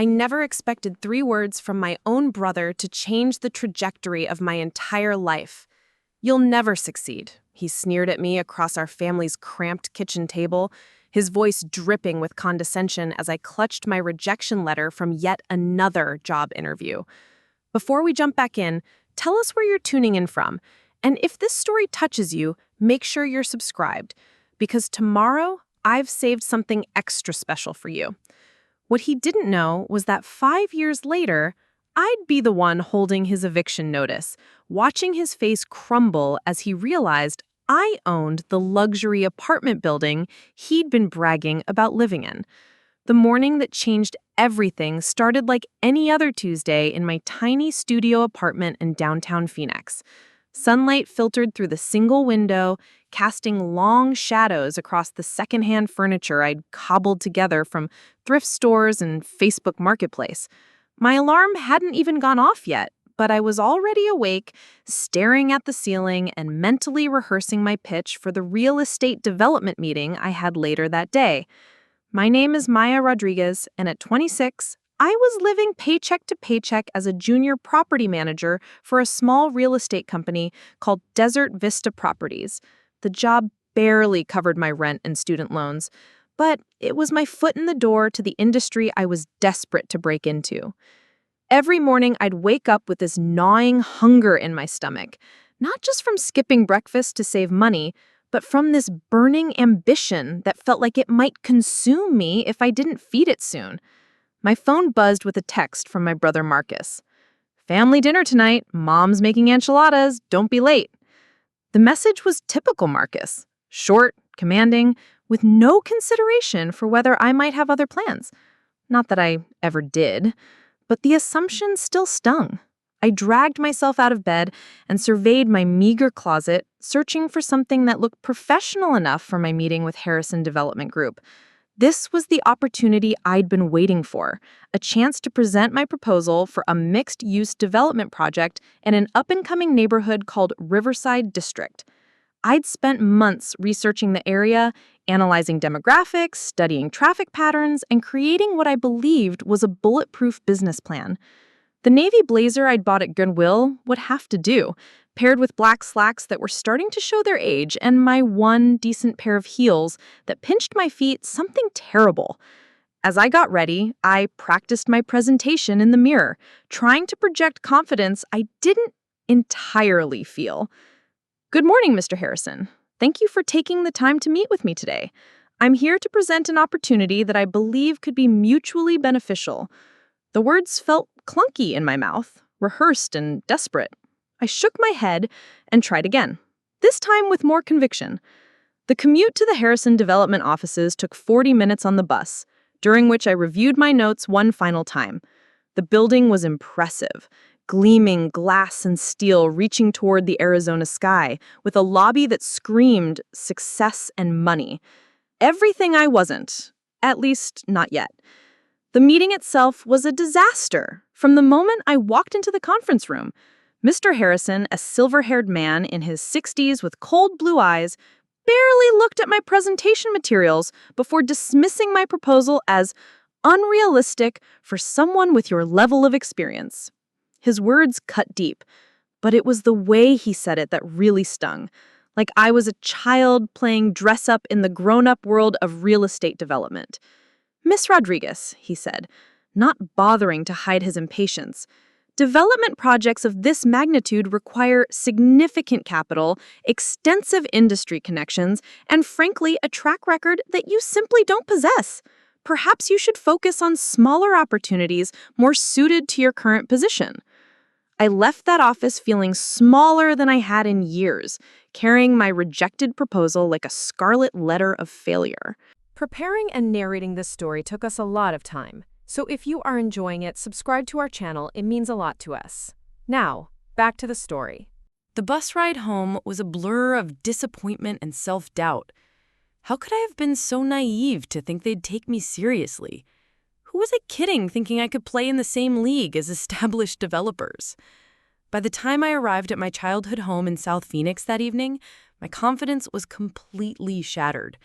I never expected 3 words from my own brother to change the trajectory of my entire life. "You'll never succeed," he sneered at me across our family's cramped kitchen table, his voice dripping with condescension as I clutched my rejection letter from yet another job interview. Before we jump back in, tell us where you're tuning in from. And if this story touches you, make sure you're subscribed, because tomorrow I've saved something extra special for you. What he didn't know was that 5 years later, I'd be the one holding his eviction notice, watching his face crumble as he realized I owned the luxury apartment building he'd been bragging about living in. The morning that changed everything started like any other Tuesday in my tiny studio apartment in downtown Phoenix. Sunlight filtered through the single window, casting long shadows across the secondhand furniture I'd cobbled together from thrift stores and Facebook Marketplace. My alarm hadn't even gone off yet, but I was already awake, staring at the ceiling and mentally rehearsing my pitch for the real estate development meeting I had later that day. My name is Maya Rodriguez, and at 26, I was living paycheck to paycheck as a junior property manager for a small real estate company called Desert Vista Properties. The job barely covered my rent and student loans, but it was my foot in the door to the industry I was desperate to break into. Every morning, I'd wake up with this gnawing hunger in my stomach, not just from skipping breakfast to save money, but from this burning ambition that felt like it might consume me if I didn't feed it soon. My phone buzzed with a text from my brother Marcus. "Family dinner tonight. Mom's making enchiladas. Don't be late." The message was typical Marcus. Short, commanding, with no consideration for whether I might have other plans. Not that I ever did, but the assumption still stung. I dragged myself out of bed and surveyed my meager closet, searching for something that looked professional enough for my meeting with Harrison Development Group. This was the opportunity I'd been waiting for, a chance to present my proposal for a mixed-use development project in an up-and-coming neighborhood called Riverside District. I'd spent months researching the area, analyzing demographics, studying traffic patterns, and creating what I believed was a bulletproof business plan. The navy blazer I'd bought at Goodwill would have to do, paired with black slacks that were starting to show their age and my one decent pair of heels that pinched my feet something terrible. As I got ready, I practiced my presentation in the mirror, trying to project confidence I didn't entirely feel. "Good morning, Mr. Harrison. Thank you for taking the time to meet with me today. I'm here to present an opportunity that I believe could be mutually beneficial." The words felt clunky in my mouth, rehearsed and desperate. I shook my head and tried again, this time with more conviction. The commute to the Harrison Development offices took 40 minutes on the bus, during which I reviewed my notes one final time. The building was impressive, gleaming glass and steel reaching toward the Arizona sky, with a lobby that screamed success and money. Everything I wasn't, at least not yet. The meeting itself was a disaster. From the moment I walked into the conference room, Mr. Harrison, a silver-haired man in his 60s with cold blue eyes, barely looked at my presentation materials before dismissing my proposal as unrealistic for someone with your level of experience. His words cut deep, but it was the way he said it that really stung, like I was a child playing dress-up in the grown-up world of real estate development. "Miss Rodriguez," he said, not bothering to hide his impatience, "development projects of this magnitude require significant capital, extensive industry connections, and frankly, a track record that you simply don't possess. Perhaps you should focus on smaller opportunities more suited to your current position." I left that office feeling smaller than I had in years, carrying my rejected proposal like a scarlet letter of failure. Preparing and narrating this story took us a lot of time, so if you are enjoying it, subscribe to our channel. It means a lot to us. Now, back to the story. The bus ride home was a blur of disappointment and self-doubt. How could I have been so naive to think they'd take me seriously? Who was I kidding, thinking I could play in the same league as established developers? By the time I arrived at my childhood home in South Phoenix that evening, my confidence was completely shattered.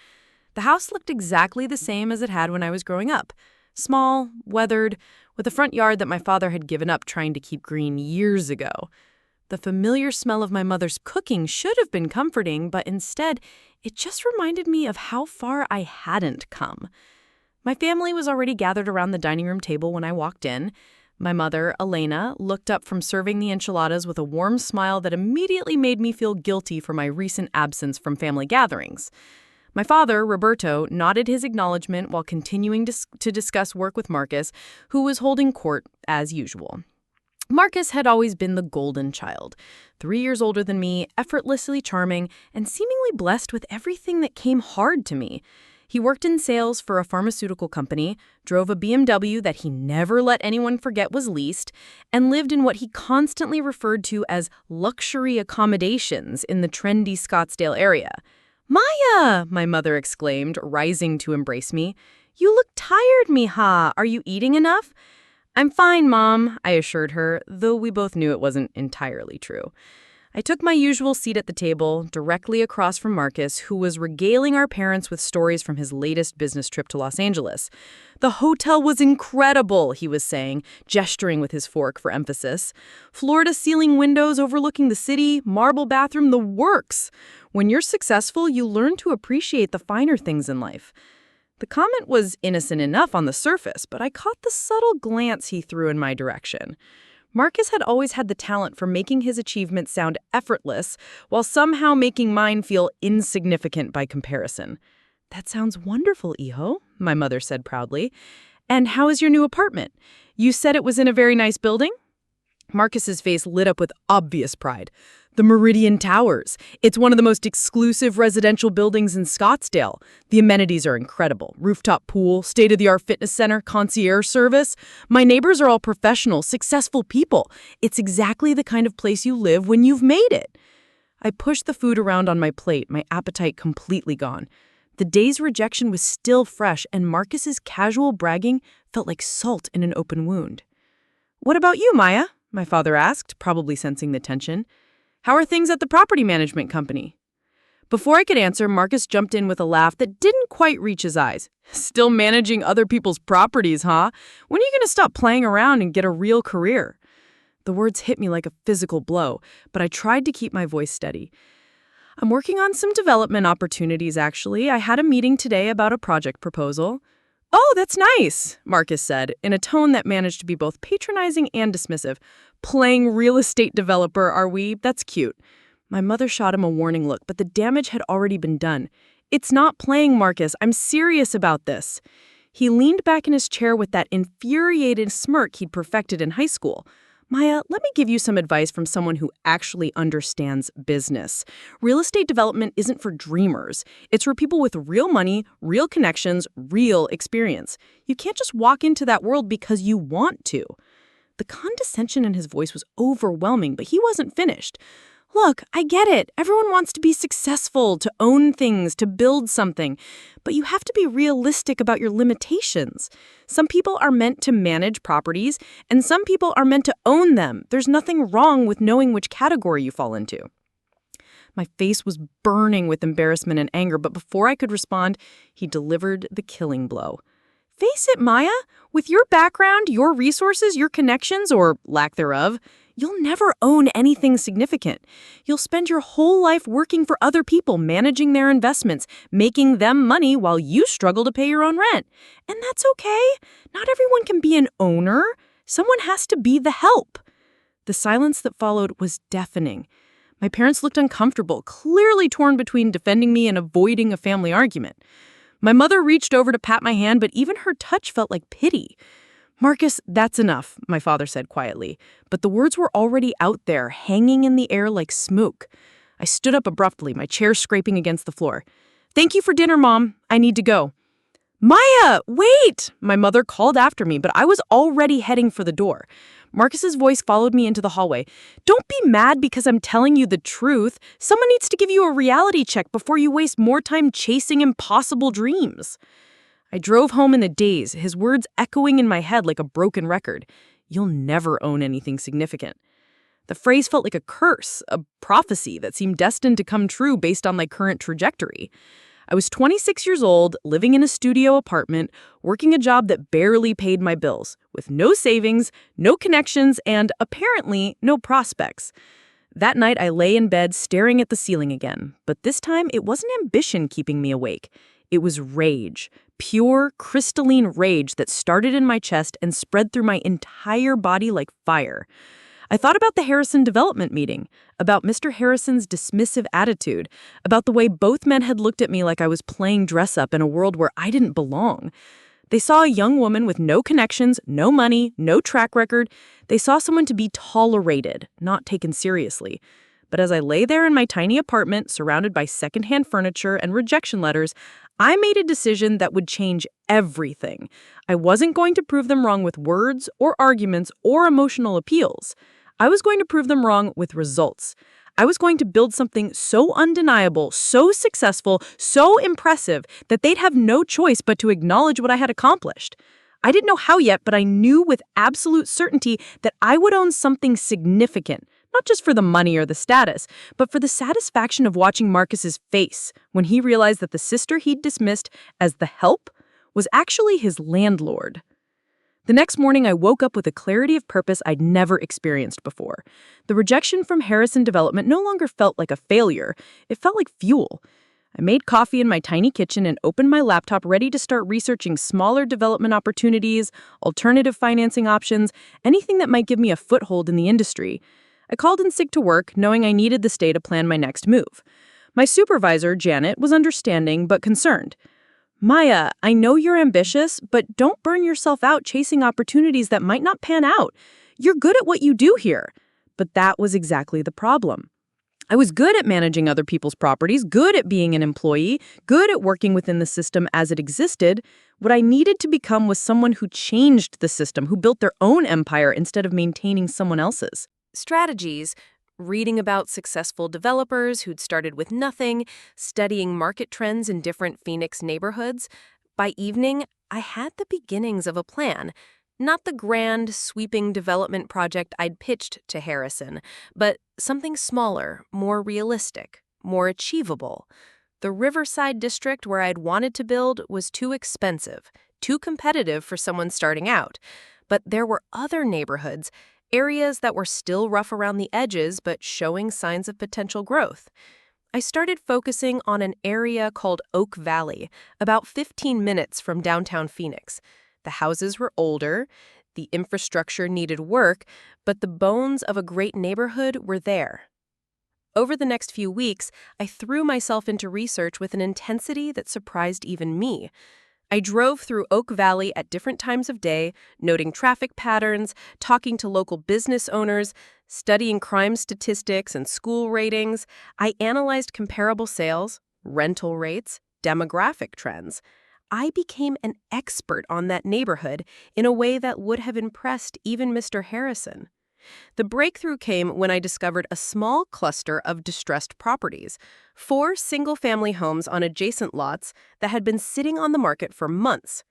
The house looked exactly the same as it had when I was growing up. Small, weathered, with a front yard that my father had given up trying to keep green years ago. The familiar smell of my mother's cooking should have been comforting, but instead, it just reminded me of how far I hadn't come. My family was already gathered around the dining room table when I walked in. My mother, Elena, looked up from serving the enchiladas with a warm smile that immediately made me feel guilty for my recent absence from family gatherings. My father, Roberto, nodded his acknowledgement while continuing to discuss work with Marcus, who was holding court as usual. Marcus had always been the golden child, 3 years older than me, effortlessly charming, and seemingly blessed with everything that came hard to me. He worked in sales for a pharmaceutical company, drove a BMW that he never let anyone forget was leased, and lived in what he constantly referred to as luxury accommodations in the trendy Scottsdale area. "Maya!" my mother exclaimed, rising to embrace me. "You look tired, mija. Are you eating enough?" "I'm fine, Mom," I assured her, though we both knew it wasn't entirely true. I took my usual seat at the table, directly across from Marcus, who was regaling our parents with stories from his latest business trip to Los Angeles. "The hotel was incredible," he was saying, gesturing with his fork for emphasis. "Floor-to-ceiling windows overlooking the city, marble bathroom, the works. When you're successful, you learn to appreciate the finer things in life." The comment was innocent enough on the surface, but I caught the subtle glance he threw in my direction. Marcus had always had the talent for making his achievements sound effortless, while somehow making mine feel insignificant by comparison. "That sounds wonderful, Iho," my mother said proudly. "And how is your new apartment? You said it was in a very nice building?" Marcus's face lit up with obvious pride. "The Meridian Towers. It's one of the most exclusive residential buildings in Scottsdale. The amenities are incredible. Rooftop pool, state-of-the-art fitness center, concierge service. My neighbors are all professional, successful people. It's exactly the kind of place you live when you've made it." I pushed the food around on my plate, my appetite completely gone. The day's rejection was still fresh, and Marcus's casual bragging felt like salt in an open wound. "What about you, Maya?" my father asked, probably sensing the tension. "How are things at the property management company?" Before I could answer, Marcus jumped in with a laugh that didn't quite reach his eyes. "Still managing other people's properties, huh? When are you going to stop playing around and get a real career?" The words hit me like a physical blow, but I tried to keep my voice steady. "I'm working on some development opportunities, actually. I had a meeting today about a project proposal." "Oh, that's nice," Marcus said, in a tone that managed to be both patronizing and dismissive. "Playing real estate developer, are we? That's cute." My mother shot him a warning look, but the damage had already been done. "It's not playing, Marcus. I'm serious about this." He leaned back in his chair with that infuriated smirk he'd perfected in high school. "Maya, let me give you some advice from someone who actually understands business. Real estate development isn't for dreamers. It's for people with real money, real connections, real experience. You can't just walk into that world because you want to." The condescension in his voice was overwhelming, but he wasn't finished. "Look, I get it. Everyone wants to be successful, to own things, to build something. But you have to be realistic about your limitations. Some people are meant to manage properties, and some people are meant to own them. There's nothing wrong with knowing which category you fall into." My face was burning with embarrassment and anger, but before I could respond, he delivered the killing blow. "Face it, Maya. With your background, your resources, your connections, or lack thereof, you'll never own anything significant. You'll spend your whole life working for other people, managing their investments, making them money while you struggle to pay your own rent. And that's okay. Not everyone can be an owner. Someone has to be the help." The silence that followed was deafening. My parents looked uncomfortable, clearly torn between defending me and avoiding a family argument. My mother reached over to pat my hand, but even her touch felt like pity. "Marcus, that's enough," my father said quietly, but the words were already out there, hanging in the air like smoke. I stood up abruptly, my chair scraping against the floor. "Thank you for dinner, Mom. I need to go." "Maya, wait!" my mother called after me, but I was already heading for the door. Marcus's voice followed me into the hallway. "Don't be mad because I'm telling you the truth. Someone needs to give you a reality check before you waste more time chasing impossible dreams." I drove home in a daze, his words echoing in my head like a broken record. "You'll never own anything significant." The phrase felt like a curse, a prophecy that seemed destined to come true based on my current trajectory. I was 26 years old, living in a studio apartment, working a job that barely paid my bills, with no savings, no connections, and apparently no prospects. That night, I lay in bed staring at the ceiling again, but this time it wasn't ambition keeping me awake. It was rage, pure, crystalline rage that started in my chest and spread through my entire body like fire. I thought about the Harrison development meeting, about Mr. Harrison's dismissive attitude, about the way both men had looked at me like I was playing dress-up in a world where I didn't belong. They saw a young woman with no connections, no money, no track record. They saw someone to be tolerated, not taken seriously. But as I lay there in my tiny apartment, surrounded by secondhand furniture and rejection letters, I made a decision that would change everything. I wasn't going to prove them wrong with words or arguments or emotional appeals. I was going to prove them wrong with results. I was going to build something so undeniable, so successful, so impressive that they'd have no choice but to acknowledge what I had accomplished. I didn't know how yet, but I knew with absolute certainty that I would own something significant, not just for the money or the status, but for the satisfaction of watching Marcus's face when he realized that the sister he'd dismissed as the help was actually his landlord. The next morning, I woke up with a clarity of purpose I'd never experienced before. The rejection from Harrison Development no longer felt like a failure. It felt like fuel. I made coffee in my tiny kitchen and opened my laptop ready to start researching smaller development opportunities, alternative financing options, anything that might give me a foothold in the industry. I called in sick to work, knowing I needed the stay to plan my next move. My supervisor, Janet, was understanding but concerned. Maya, I know you're ambitious, but don't burn yourself out chasing opportunities that might not pan out. You're good at what you do here. But that was exactly the problem. I was good at managing other people's properties, good at being an employee, good at working within the system as it existed. What I needed to become was someone who changed the system, who built their own empire instead of maintaining someone else's. Strategies, reading about successful developers who'd started with nothing, studying market trends in different Phoenix neighborhoods. By evening, I had the beginnings of a plan. Not the grand, sweeping development project I'd pitched to Harrison, but something smaller, more realistic, more achievable. The Riverside district where I'd wanted to build was too expensive, too competitive for someone starting out. But there were other neighborhoods, areas that were still rough around the edges but showing signs of potential growth. I started focusing on an area called Oak Valley, about 15 minutes from downtown Phoenix. The houses were older, the infrastructure needed work, but the bones of a great neighborhood were there. Over the next few weeks, I threw myself into research with an intensity that surprised even me. I drove through Oak Valley at different times of day, noting traffic patterns, talking to local business owners, studying crime statistics and school ratings. I analyzed comparable sales, rental rates, demographic trends. I became an expert on that neighborhood in a way that would have impressed even Mr. Harrison. The breakthrough came when I discovered a small cluster of distressed properties, 4 single-family homes on adjacent lots that had been sitting on the market for months.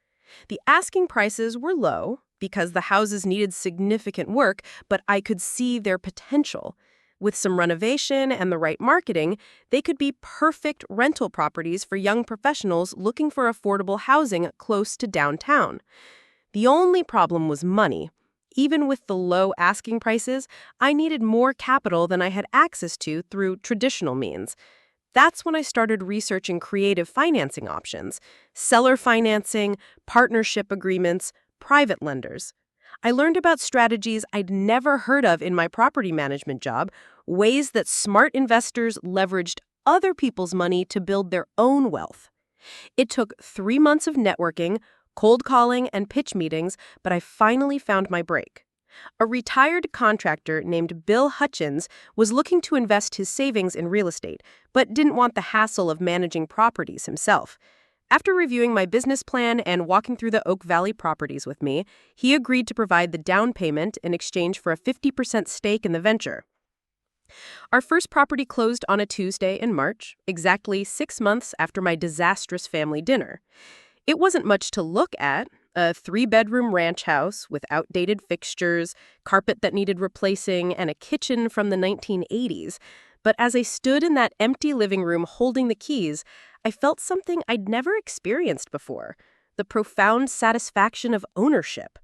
The asking prices were low because the houses needed significant work, but I could see their potential. With some renovation and the right marketing, they could be perfect rental properties for young professionals looking for affordable housing close to downtown. The only problem was money. Even with the low asking prices, I needed more capital than I had access to through traditional means. That's when I started researching creative financing options, seller financing, partnership agreements, private lenders. I learned about strategies I'd never heard of in my property management job, ways that smart investors leveraged other people's money to build their own wealth. It took 3 months of networking, cold calling, and pitch meetings, but I finally found my break. A retired contractor named Bill Hutchins was looking to invest his savings in real estate, but didn't want the hassle of managing properties himself. After reviewing my business plan and walking through the Oak Valley properties with me, he agreed to provide the down payment in exchange for a 50% stake in the venture. Our first property closed on a Tuesday in March, exactly 6 months after my disastrous family dinner. It wasn't much to look at, a 3-bedroom ranch house with outdated fixtures, carpet that needed replacing, and a kitchen from the 1980s. But as I stood in that empty living room holding the keys, I felt something I'd never experienced before: the profound satisfaction of ownership.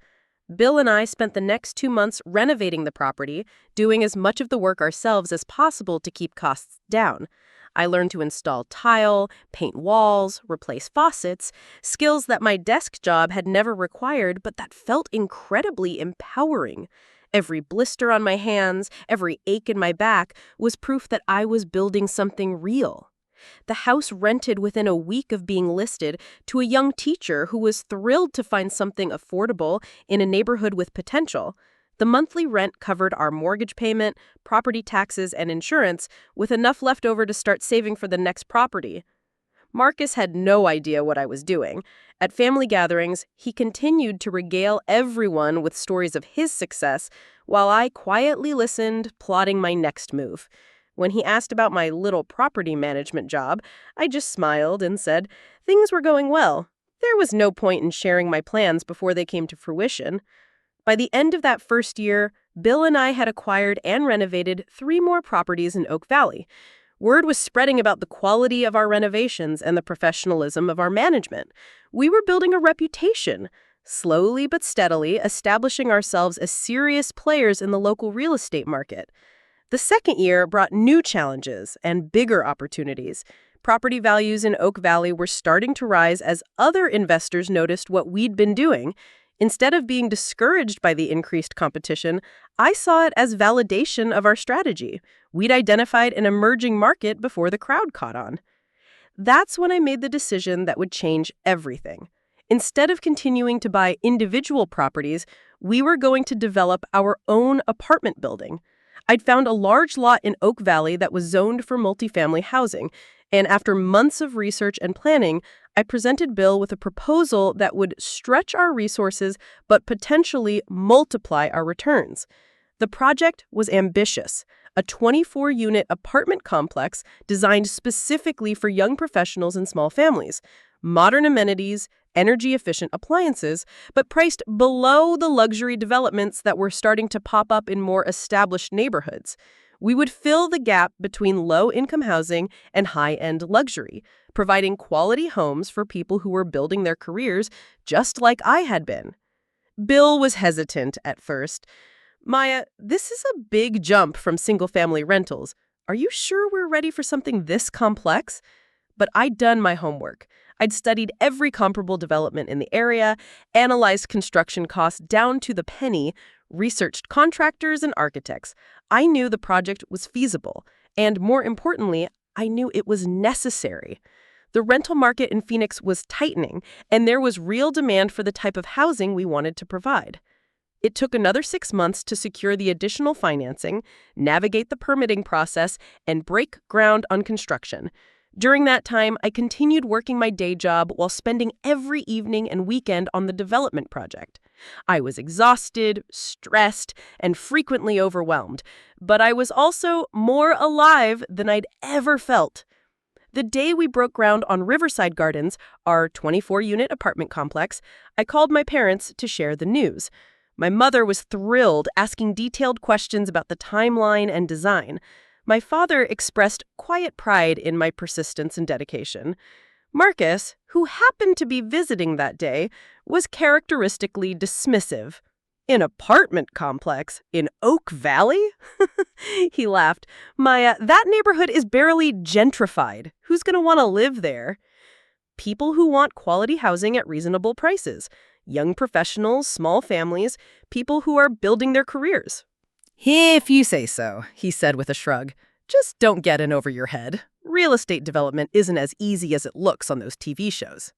Bill and I spent the next 2 months renovating the property, doing as much of the work ourselves as possible to keep costs down. I learned to install tile, paint walls, replace faucets, skills that my desk job had never required, but that felt incredibly empowering. Every blister on my hands, every ache in my back was proof that I was building something real. The house rented within a week of being listed to a young teacher who was thrilled to find something affordable in a neighborhood with potential. The monthly rent covered our mortgage payment, property taxes, and insurance, with enough left over to start saving for the next property. Marcus had no idea what I was doing. At family gatherings, he continued to regale everyone with stories of his success, while I quietly listened, plotting my next move. When he asked about my little property management job, I just smiled and said things were going well. There was no point in sharing my plans before they came to fruition. By the end of that first year, Bill and I had acquired and renovated 3 more properties in Oak Valley. Word was spreading about the quality of our renovations and the professionalism of our management. We were building a reputation, slowly but steadily establishing ourselves as serious players in the local real estate market. The second year brought new challenges and bigger opportunities. Property values in Oak Valley were starting to rise as other investors noticed what we'd been doing. Instead of being discouraged by the increased competition, I saw it as validation of our strategy. We'd identified an emerging market before the crowd caught on. That's when I made the decision that would change everything. Instead of continuing to buy individual properties, we were going to develop our own apartment building. I'd found a large lot in Oak Valley that was zoned for multifamily housing, and after months of research and planning, I presented Bill with a proposal that would stretch our resources but potentially multiply our returns. The project was ambitious: a 24-unit apartment complex designed specifically for young professionals and small families, modern amenities, energy-efficient appliances, but priced below the luxury developments that were starting to pop up in more established neighborhoods. We would fill the gap between low-income housing and high-end luxury, providing quality homes for people who were building their careers just like I had been. Bill was hesitant at first. "Maya, this is a big jump from single-family rentals. Are you sure we're ready for something this complex?" But I'd done my homework. I'd studied every comparable development in the area, analyzed construction costs down to the penny, researched contractors and architects. I knew the project was feasible, and more importantly, I knew it was necessary. The rental market in Phoenix was tightening, and there was real demand for the type of housing we wanted to provide. It took another 6 months to secure the additional financing, navigate the permitting process, and break ground on construction. During that time, I continued working my day job while spending every evening and weekend on the development project. I was exhausted, stressed, and frequently overwhelmed, but I was also more alive than I'd ever felt. The day we broke ground on Riverside Gardens, our 24-unit apartment complex, I called my parents to share the news. My mother was thrilled, asking detailed questions about the timeline and design. My father expressed quiet pride in my persistence and dedication. Marcus, who happened to be visiting that day, was characteristically dismissive. "An apartment complex in Oak Valley?" He laughed. "Maya, that neighborhood is barely gentrified. Who's going to want to live there?" People who want quality housing at reasonable prices. Young professionals, small families, people who are building their careers. "If you say so," he said with a shrug. "Just don't get in over your head. Real estate development isn't as easy as it looks on those TV shows."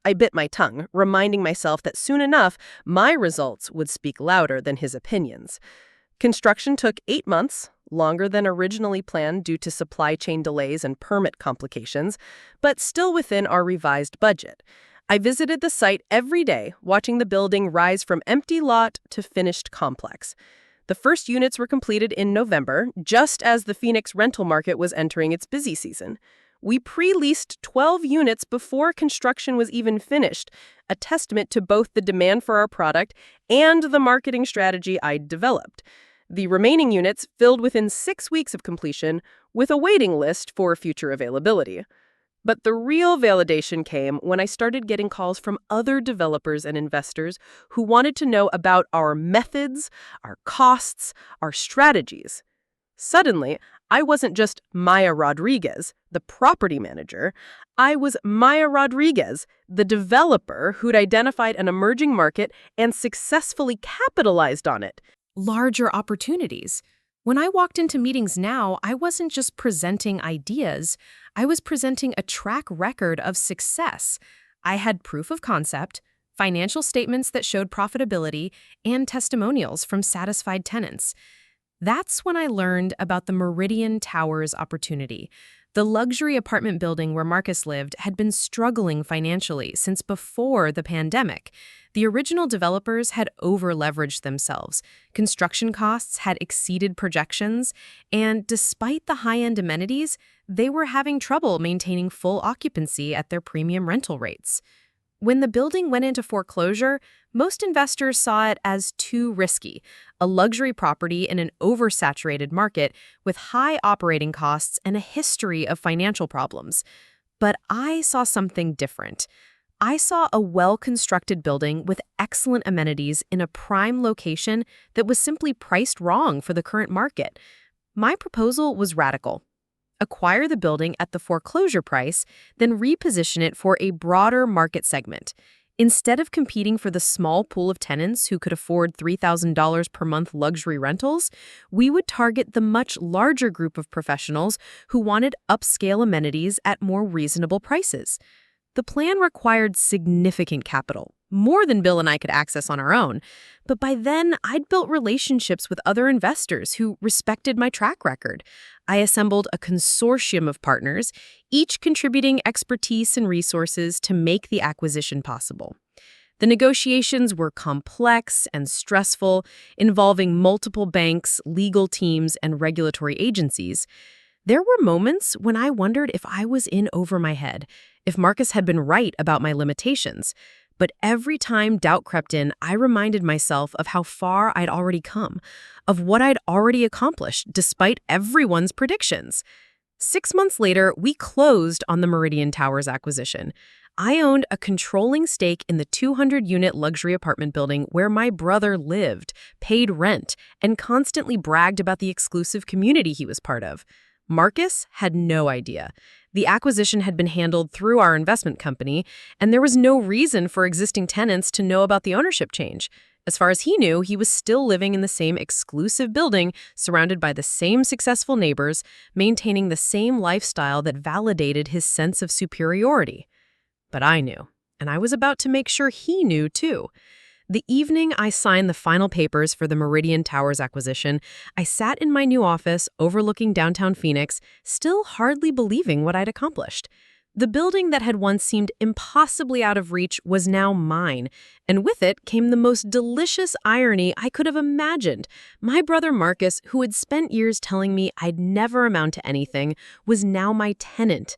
I bit my tongue, reminding myself that soon enough, my results would speak louder than his opinions. Construction took 8 months, longer than originally planned due to supply chain delays and permit complications, but still within our revised budget. I visited the site every day, watching the building rise from empty lot to finished complex. The first units were completed in November, just as the Phoenix rental market was entering its busy season. We pre-leased 12 units before construction was even finished, a testament to both the demand for our product and the marketing strategy I'd developed. The remaining units filled within 6 weeks of completion with a waiting list for future availability. But the real validation came when I started getting calls from other developers and investors who wanted to know about our methods, our costs, our strategies. Suddenly, I wasn't just Maya Rodriguez, the property manager. I was Maya Rodriguez, the developer who'd identified an emerging market and successfully capitalized on it. Larger opportunities. When I walked into meetings now, I wasn't just presenting ideas, I was presenting a track record of success. I had proof of concept, financial statements that showed profitability, and testimonials from satisfied tenants. That's when I learned about the Meridian Towers opportunity. The luxury apartment building where Marcus lived had been struggling financially since before the pandemic. The original developers had over-leveraged themselves. Construction costs had exceeded projections, and despite the high-end amenities, they were having trouble maintaining full occupancy at their premium rental rates. When the building went into foreclosure, most investors saw it as too risky, a luxury property in an oversaturated market with high operating costs and a history of financial problems. But I saw something different. I saw a well-constructed building with excellent amenities in a prime location that was simply priced wrong for the current market. My proposal was radical. Acquire the building at the foreclosure price, then reposition it for a broader market segment. Instead of competing for the small pool of tenants who could afford $3,000 per month luxury rentals, we would target the much larger group of professionals who wanted upscale amenities at more reasonable prices. The plan required significant capital, more than Bill and I could access on our own. But by then, I'd built relationships with other investors who respected my track record. I assembled a consortium of partners, each contributing expertise and resources to make the acquisition possible. The negotiations were complex and stressful, involving multiple banks, legal teams, and regulatory agencies. There were moments when I wondered if I was in over my head, if Marcus had been right about my limitations. But every time doubt crept in, I reminded myself of how far I'd already come, of what I'd already accomplished, despite everyone's predictions. 6 months later, we closed on the Meridian Towers acquisition. I owned a controlling stake in the 200-unit luxury apartment building where my brother lived, paid rent, and constantly bragged about the exclusive community he was part of. Marcus had no idea. The acquisition had been handled through our investment company, and there was no reason for existing tenants to know about the ownership change. As far as he knew, he was still living in the same exclusive building, surrounded by the same successful neighbors, maintaining the same lifestyle that validated his sense of superiority. But I knew, and I was about to make sure he knew too. The evening I signed the final papers for the Meridian Towers acquisition, I sat in my new office overlooking downtown Phoenix, still hardly believing what I'd accomplished. The building that had once seemed impossibly out of reach was now mine, and with it came the most delicious irony I could have imagined. My brother Marcus, who had spent years telling me I'd never amount to anything, was now my tenant.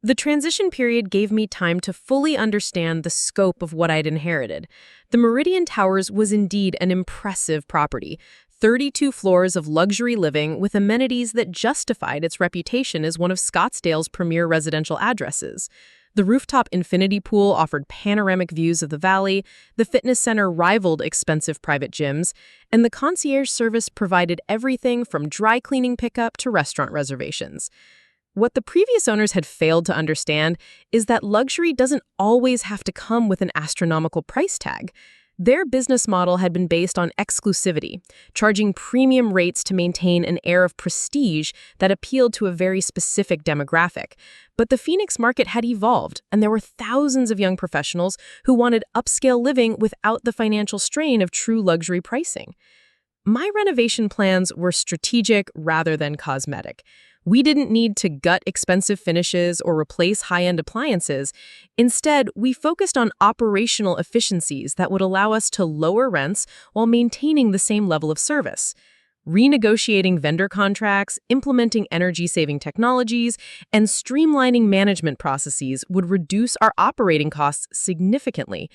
The transition period gave me time to fully understand the scope of what I'd inherited. The Meridian Towers was indeed an impressive property, 32 floors of luxury living with amenities that justified its reputation as one of Scottsdale's premier residential addresses. The rooftop infinity pool offered panoramic views of the valley, the fitness center rivaled expensive private gyms, and the concierge service provided everything from dry cleaning pickup to restaurant reservations. What the previous owners had failed to understand is that luxury doesn't always have to come with an astronomical price tag. Their business model had been based on exclusivity, charging premium rates to maintain an air of prestige that appealed to a very specific demographic. But the Phoenix market had evolved, and there were thousands of young professionals who wanted upscale living without the financial strain of true luxury pricing. My renovation plans were strategic rather than cosmetic. We didn't need to gut expensive finishes or replace high-end appliances. Instead, we focused on operational efficiencies that would allow us to lower rents while maintaining the same level of service. Renegotiating vendor contracts, implementing energy-saving technologies, and streamlining management processes would reduce our operating costs significantly.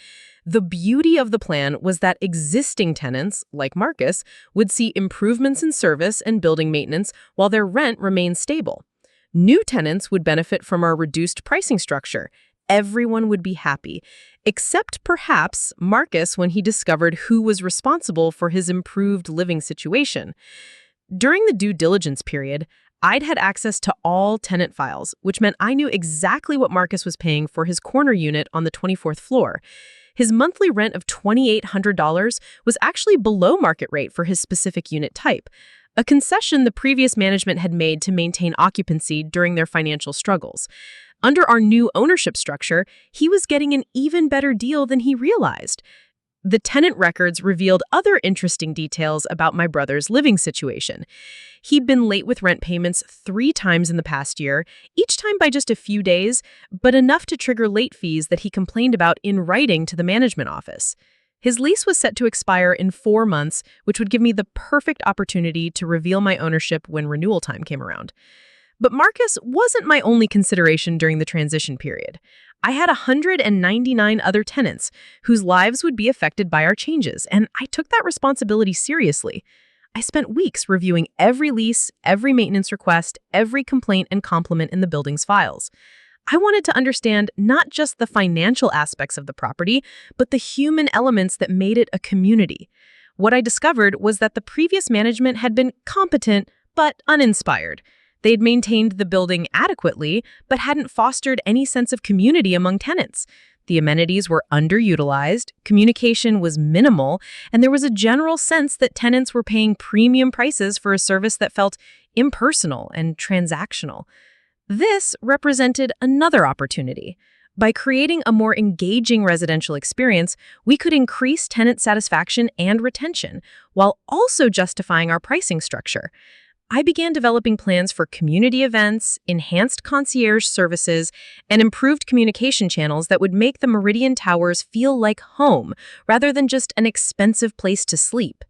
The beauty of the plan was that existing tenants, like Marcus, would see improvements in service and building maintenance while their rent remained stable. New tenants would benefit from our reduced pricing structure. Everyone would be happy, except perhaps Marcus when he discovered who was responsible for his improved living situation. During the due diligence period, I'd had access to all tenant files, which meant I knew exactly what Marcus was paying for his corner unit on the 24th floor. His monthly rent of $2,800 was actually below market rate for his specific unit type, a concession the previous management had made to maintain occupancy during their financial struggles. Under our new ownership structure, he was getting an even better deal than he realized. The tenant records revealed other interesting details about my brother's living situation. He'd been late with rent payments 3 times in the past year, each time by just a few days, but enough to trigger late fees that he complained about in writing to the management office. His lease was set to expire in 4 months, which would give me the perfect opportunity to reveal my ownership when renewal time came around. But Marcus wasn't my only consideration during the transition period. I had 199 other tenants whose lives would be affected by our changes, and I took that responsibility seriously. I spent weeks reviewing every lease, every maintenance request, every complaint and compliment in the building's files. I wanted to understand not just the financial aspects of the property, but the human elements that made it a community. What I discovered was that the previous management had been competent, but uninspired. They had maintained the building adequately, but hadn't fostered any sense of community among tenants. The amenities were underutilized, communication was minimal, and there was a general sense that tenants were paying premium prices for a service that felt impersonal and transactional. This represented another opportunity. By creating a more engaging residential experience, we could increase tenant satisfaction and retention, while also justifying our pricing structure. I began developing plans for community events, enhanced concierge services, and improved communication channels that would make the Meridian Towers feel like home, rather than just an expensive place to sleep.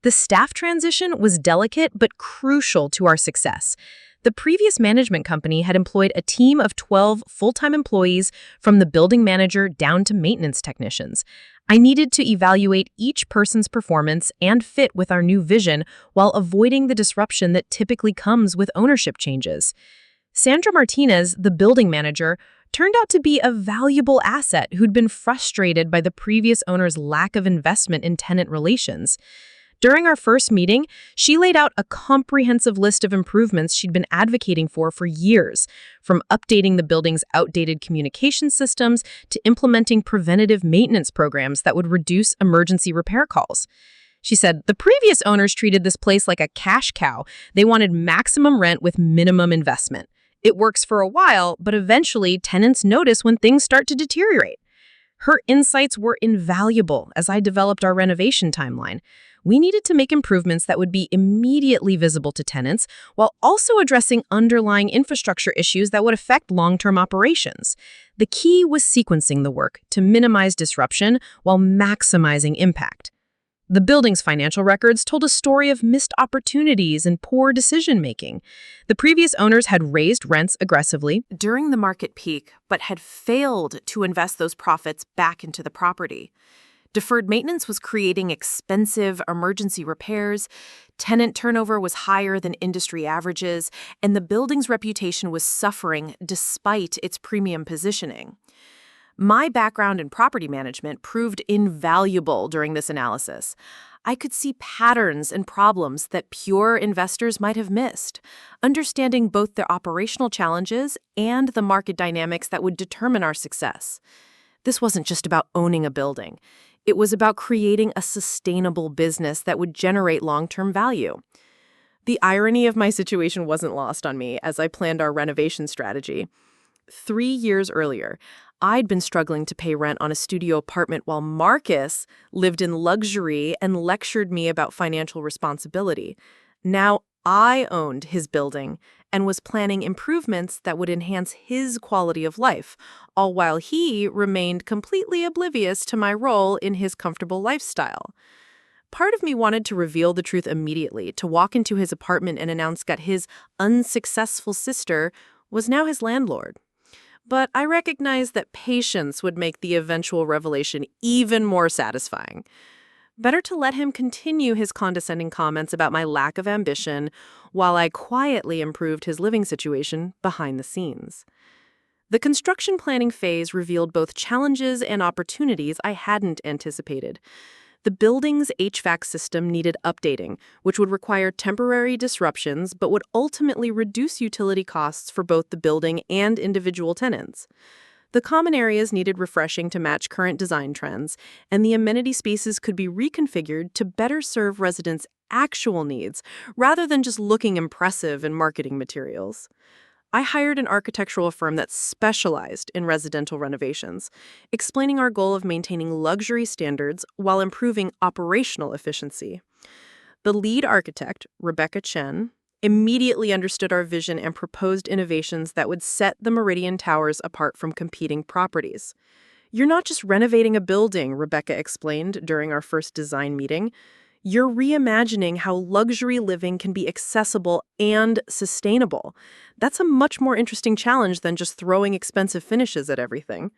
The staff transition was delicate but crucial to our success. The previous management company had employed a team of 12 full-time employees from the building manager down to maintenance technicians. I needed to evaluate each person's performance and fit with our new vision while avoiding the disruption that typically comes with ownership changes. Sandra Martinez, the building manager, turned out to be a valuable asset who'd been frustrated by the previous owner's lack of investment in tenant relations. During our first meeting, she laid out a comprehensive list of improvements she'd been advocating for years, from updating the building's outdated communication systems to implementing preventative maintenance programs that would reduce emergency repair calls. She said, the previous owners treated this place like a cash cow. They wanted maximum rent with minimum investment. It works for a while, but eventually tenants notice when things start to deteriorate. Her insights were invaluable as I developed our renovation timeline. We needed to make improvements that would be immediately visible to tenants while also addressing underlying infrastructure issues that would affect long-term operations. The key was sequencing the work to minimize disruption while maximizing impact. The building's financial records told a story of missed opportunities and poor decision-making. The previous owners had raised rents aggressively during the market peak, but had failed to invest those profits back into the property. Deferred maintenance was creating expensive emergency repairs, tenant turnover was higher than industry averages, and the building's reputation was suffering despite its premium positioning. My background in property management proved invaluable during this analysis. I could see patterns and problems that pure investors might have missed, understanding both the operational challenges and the market dynamics that would determine our success. This wasn't just about owning a building. It was about creating a sustainable business that would generate long-term value. The irony of my situation wasn't lost on me as I planned our renovation strategy. 3 years earlier, I'd been struggling to pay rent on a studio apartment while Marcus lived in luxury and lectured me about financial responsibility. Now I owned his building and was planning improvements that would enhance his quality of life, all while he remained completely oblivious to my role in his comfortable lifestyle. Part of me wanted to reveal the truth immediately, to walk into his apartment and announce that his unsuccessful sister was now his landlord. But I recognized that patience would make the eventual revelation even more satisfying. Better to let him continue his condescending comments about my lack of ambition while I quietly improved his living situation behind the scenes. The construction planning phase revealed both challenges and opportunities I hadn't anticipated. The building's HVAC system needed updating, which would require temporary disruptions but would ultimately reduce utility costs for both the building and individual tenants. The common areas needed refreshing to match current design trends, and the amenity spaces could be reconfigured to better serve residents' actual needs rather than just looking impressive in marketing materials. I hired an architectural firm that specialized in residential renovations, explaining our goal of maintaining luxury standards while improving operational efficiency. The lead architect, Rebecca Chen, immediately understood our vision and proposed innovations that would set the Meridian Towers apart from competing properties. "You're not just renovating a building," Rebecca explained during our first design meeting. "You're reimagining how luxury living can be accessible and sustainable. That's a much more interesting challenge than just throwing expensive finishes at everything."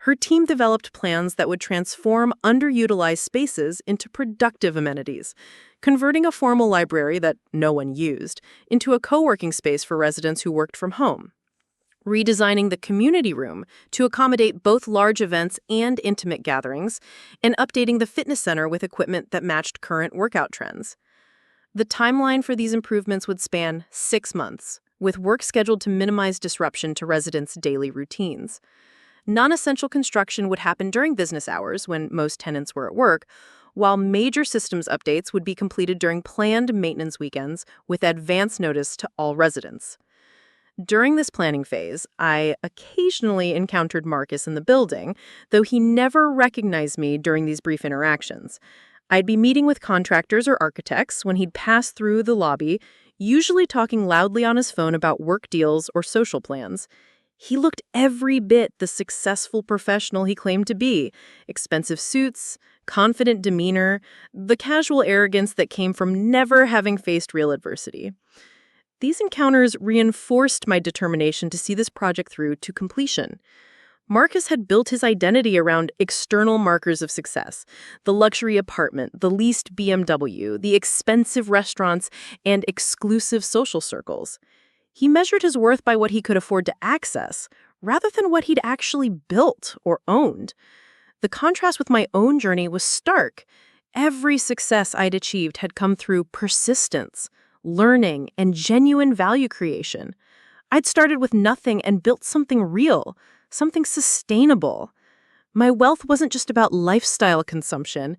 Her team developed plans that would transform underutilized spaces into productive amenities, converting a formal library that no one used into a co-working space for residents who worked from home, redesigning the community room to accommodate both large events and intimate gatherings, and updating the fitness center with equipment that matched current workout trends. The timeline for these improvements would span 6 months, with work scheduled to minimize disruption to residents' daily routines. Non-essential construction would happen during business hours when most tenants were at work, while major systems updates would be completed during planned maintenance weekends with advance notice to all residents. During this planning phase, I occasionally encountered Marcus in the building, though he never recognized me during these brief interactions. I'd be meeting with contractors or architects when he'd pass through the lobby, usually talking loudly on his phone about work deals or social plans. He looked every bit the successful professional he claimed to be. Expensive suits, confident demeanor, the casual arrogance that came from never having faced real adversity. These encounters reinforced my determination to see this project through to completion. Marcus had built his identity around external markers of success: the luxury apartment, the leased BMW, the expensive restaurants, and exclusive social circles. He measured his worth by what he could afford to access, rather than what he'd actually built or owned. The contrast with my own journey was stark. Every success I'd achieved had come through persistence, learning, and genuine value creation. I'd started with nothing and built something real, something sustainable. My wealth wasn't just about lifestyle consumption.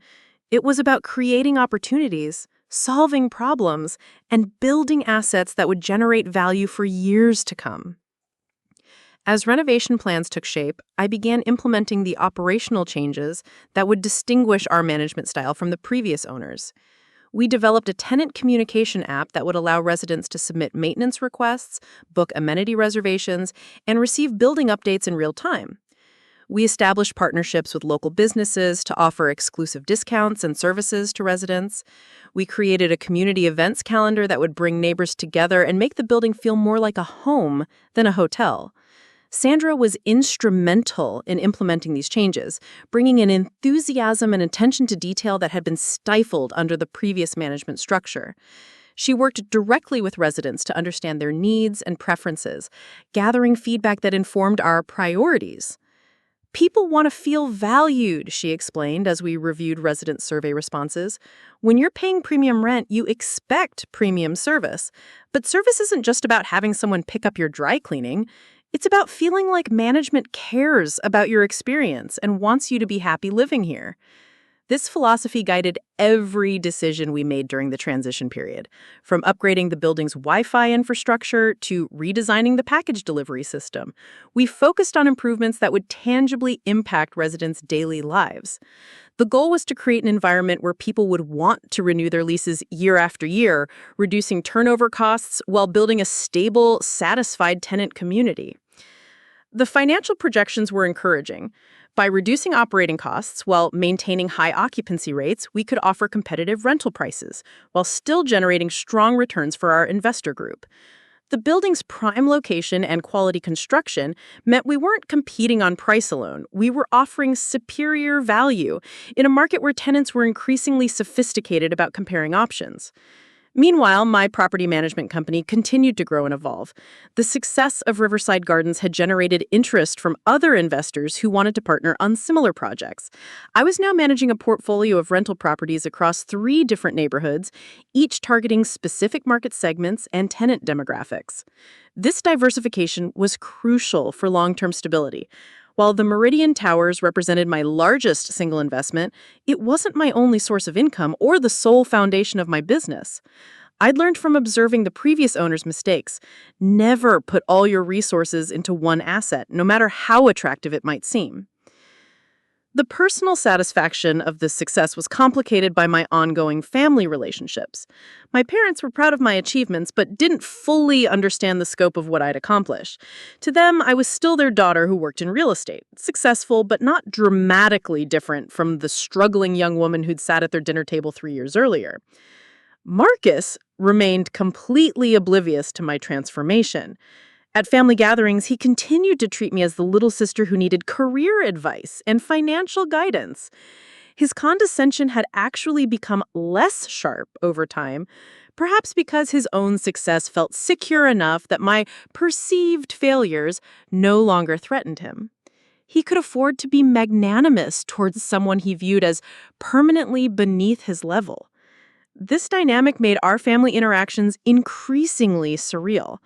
It was about creating opportunities, solving problems, and building assets that would generate value for years to come. As renovation plans took shape, I began implementing the operational changes that would distinguish our management style from the previous owners. We developed a tenant communication app that would allow residents to submit maintenance requests, book amenity reservations, and receive building updates in real time. We established partnerships with local businesses to offer exclusive discounts and services to residents. We created a community events calendar that would bring neighbors together and make the building feel more like a home than a hotel. Sandra was instrumental in implementing these changes, bringing in enthusiasm and attention to detail that had been stifled under the previous management structure. She worked directly with residents to understand their needs and preferences, gathering feedback that informed our priorities. "People want to feel valued," she explained as we reviewed resident survey responses. "When you're paying premium rent, you expect premium service. But service isn't just about having someone pick up your dry cleaning. It's about feeling like management cares about your experience and wants you to be happy living here." This philosophy guided every decision we made during the transition period, from upgrading the building's Wi-Fi infrastructure to redesigning the package delivery system. We focused on improvements that would tangibly impact residents' daily lives. The goal was to create an environment where people would want to renew their leases year after year, reducing turnover costs while building a stable, satisfied tenant community. The financial projections were encouraging, By reducing operating costs while maintaining high occupancy rates, we could offer competitive rental prices while still generating strong returns for our investor group. The building's prime location and quality construction meant we weren't competing on price alone. We were offering superior value in a market where tenants were increasingly sophisticated about comparing options. Meanwhile, my property management company continued to grow and evolve. The success of Riverside Gardens had generated interest from other investors who wanted to partner on similar projects. I was now managing a portfolio of rental properties across 3 different neighborhoods, each targeting specific market segments and tenant demographics. This diversification was crucial for long-term stability. While the Meridian Towers represented my largest single investment, it wasn't my only source of income or the sole foundation of my business. I'd learned from observing the previous owner's mistakes. Never put all your resources into one asset, no matter how attractive it might seem. The personal satisfaction of this success was complicated by my ongoing family relationships. My parents were proud of my achievements, but didn't fully understand the scope of what I'd accomplished. To them, I was still their daughter who worked in real estate, successful but not dramatically different from the struggling young woman who'd sat at their dinner table 3 years earlier. Marcus remained completely oblivious to my transformation. At family gatherings, he continued to treat me as the little sister who needed career advice and financial guidance. His condescension had actually become less sharp over time, perhaps because his own success felt secure enough that my perceived failures no longer threatened him. He could afford to be magnanimous towards someone he viewed as permanently beneath his level. This dynamic made our family interactions increasingly surreal.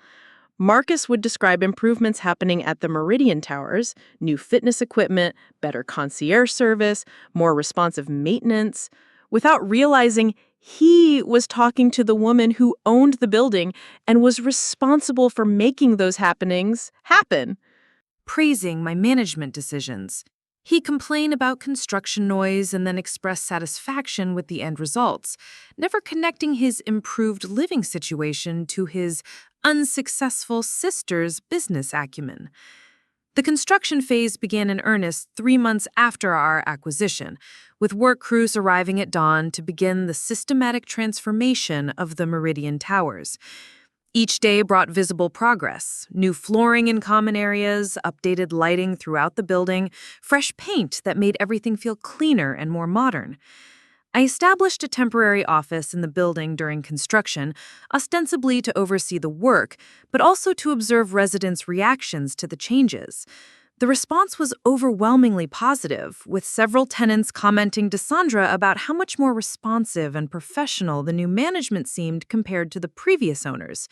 Marcus would describe improvements happening at the Meridian Towers, new fitness equipment, better concierge service, more responsive maintenance, without realizing he was talking to the woman who owned the building and was responsible for making those happenings happen. Praising my management decisions. He complained about construction noise and then expressed satisfaction with the end results, never connecting his improved living situation to his unsuccessful sister's business acumen. The construction phase began in earnest 3 months after our acquisition, with work crews arriving at dawn to begin the systematic transformation of the Meridian Towers. Each day brought visible progress, new flooring in common areas, updated lighting throughout the building, fresh paint that made everything feel cleaner and more modern. I established a temporary office in the building during construction, ostensibly to oversee the work, but also to observe residents' reactions to the changes. The response was overwhelmingly positive, with several tenants commenting to Sandra about how much more responsive and professional the new management seemed compared to the previous owners.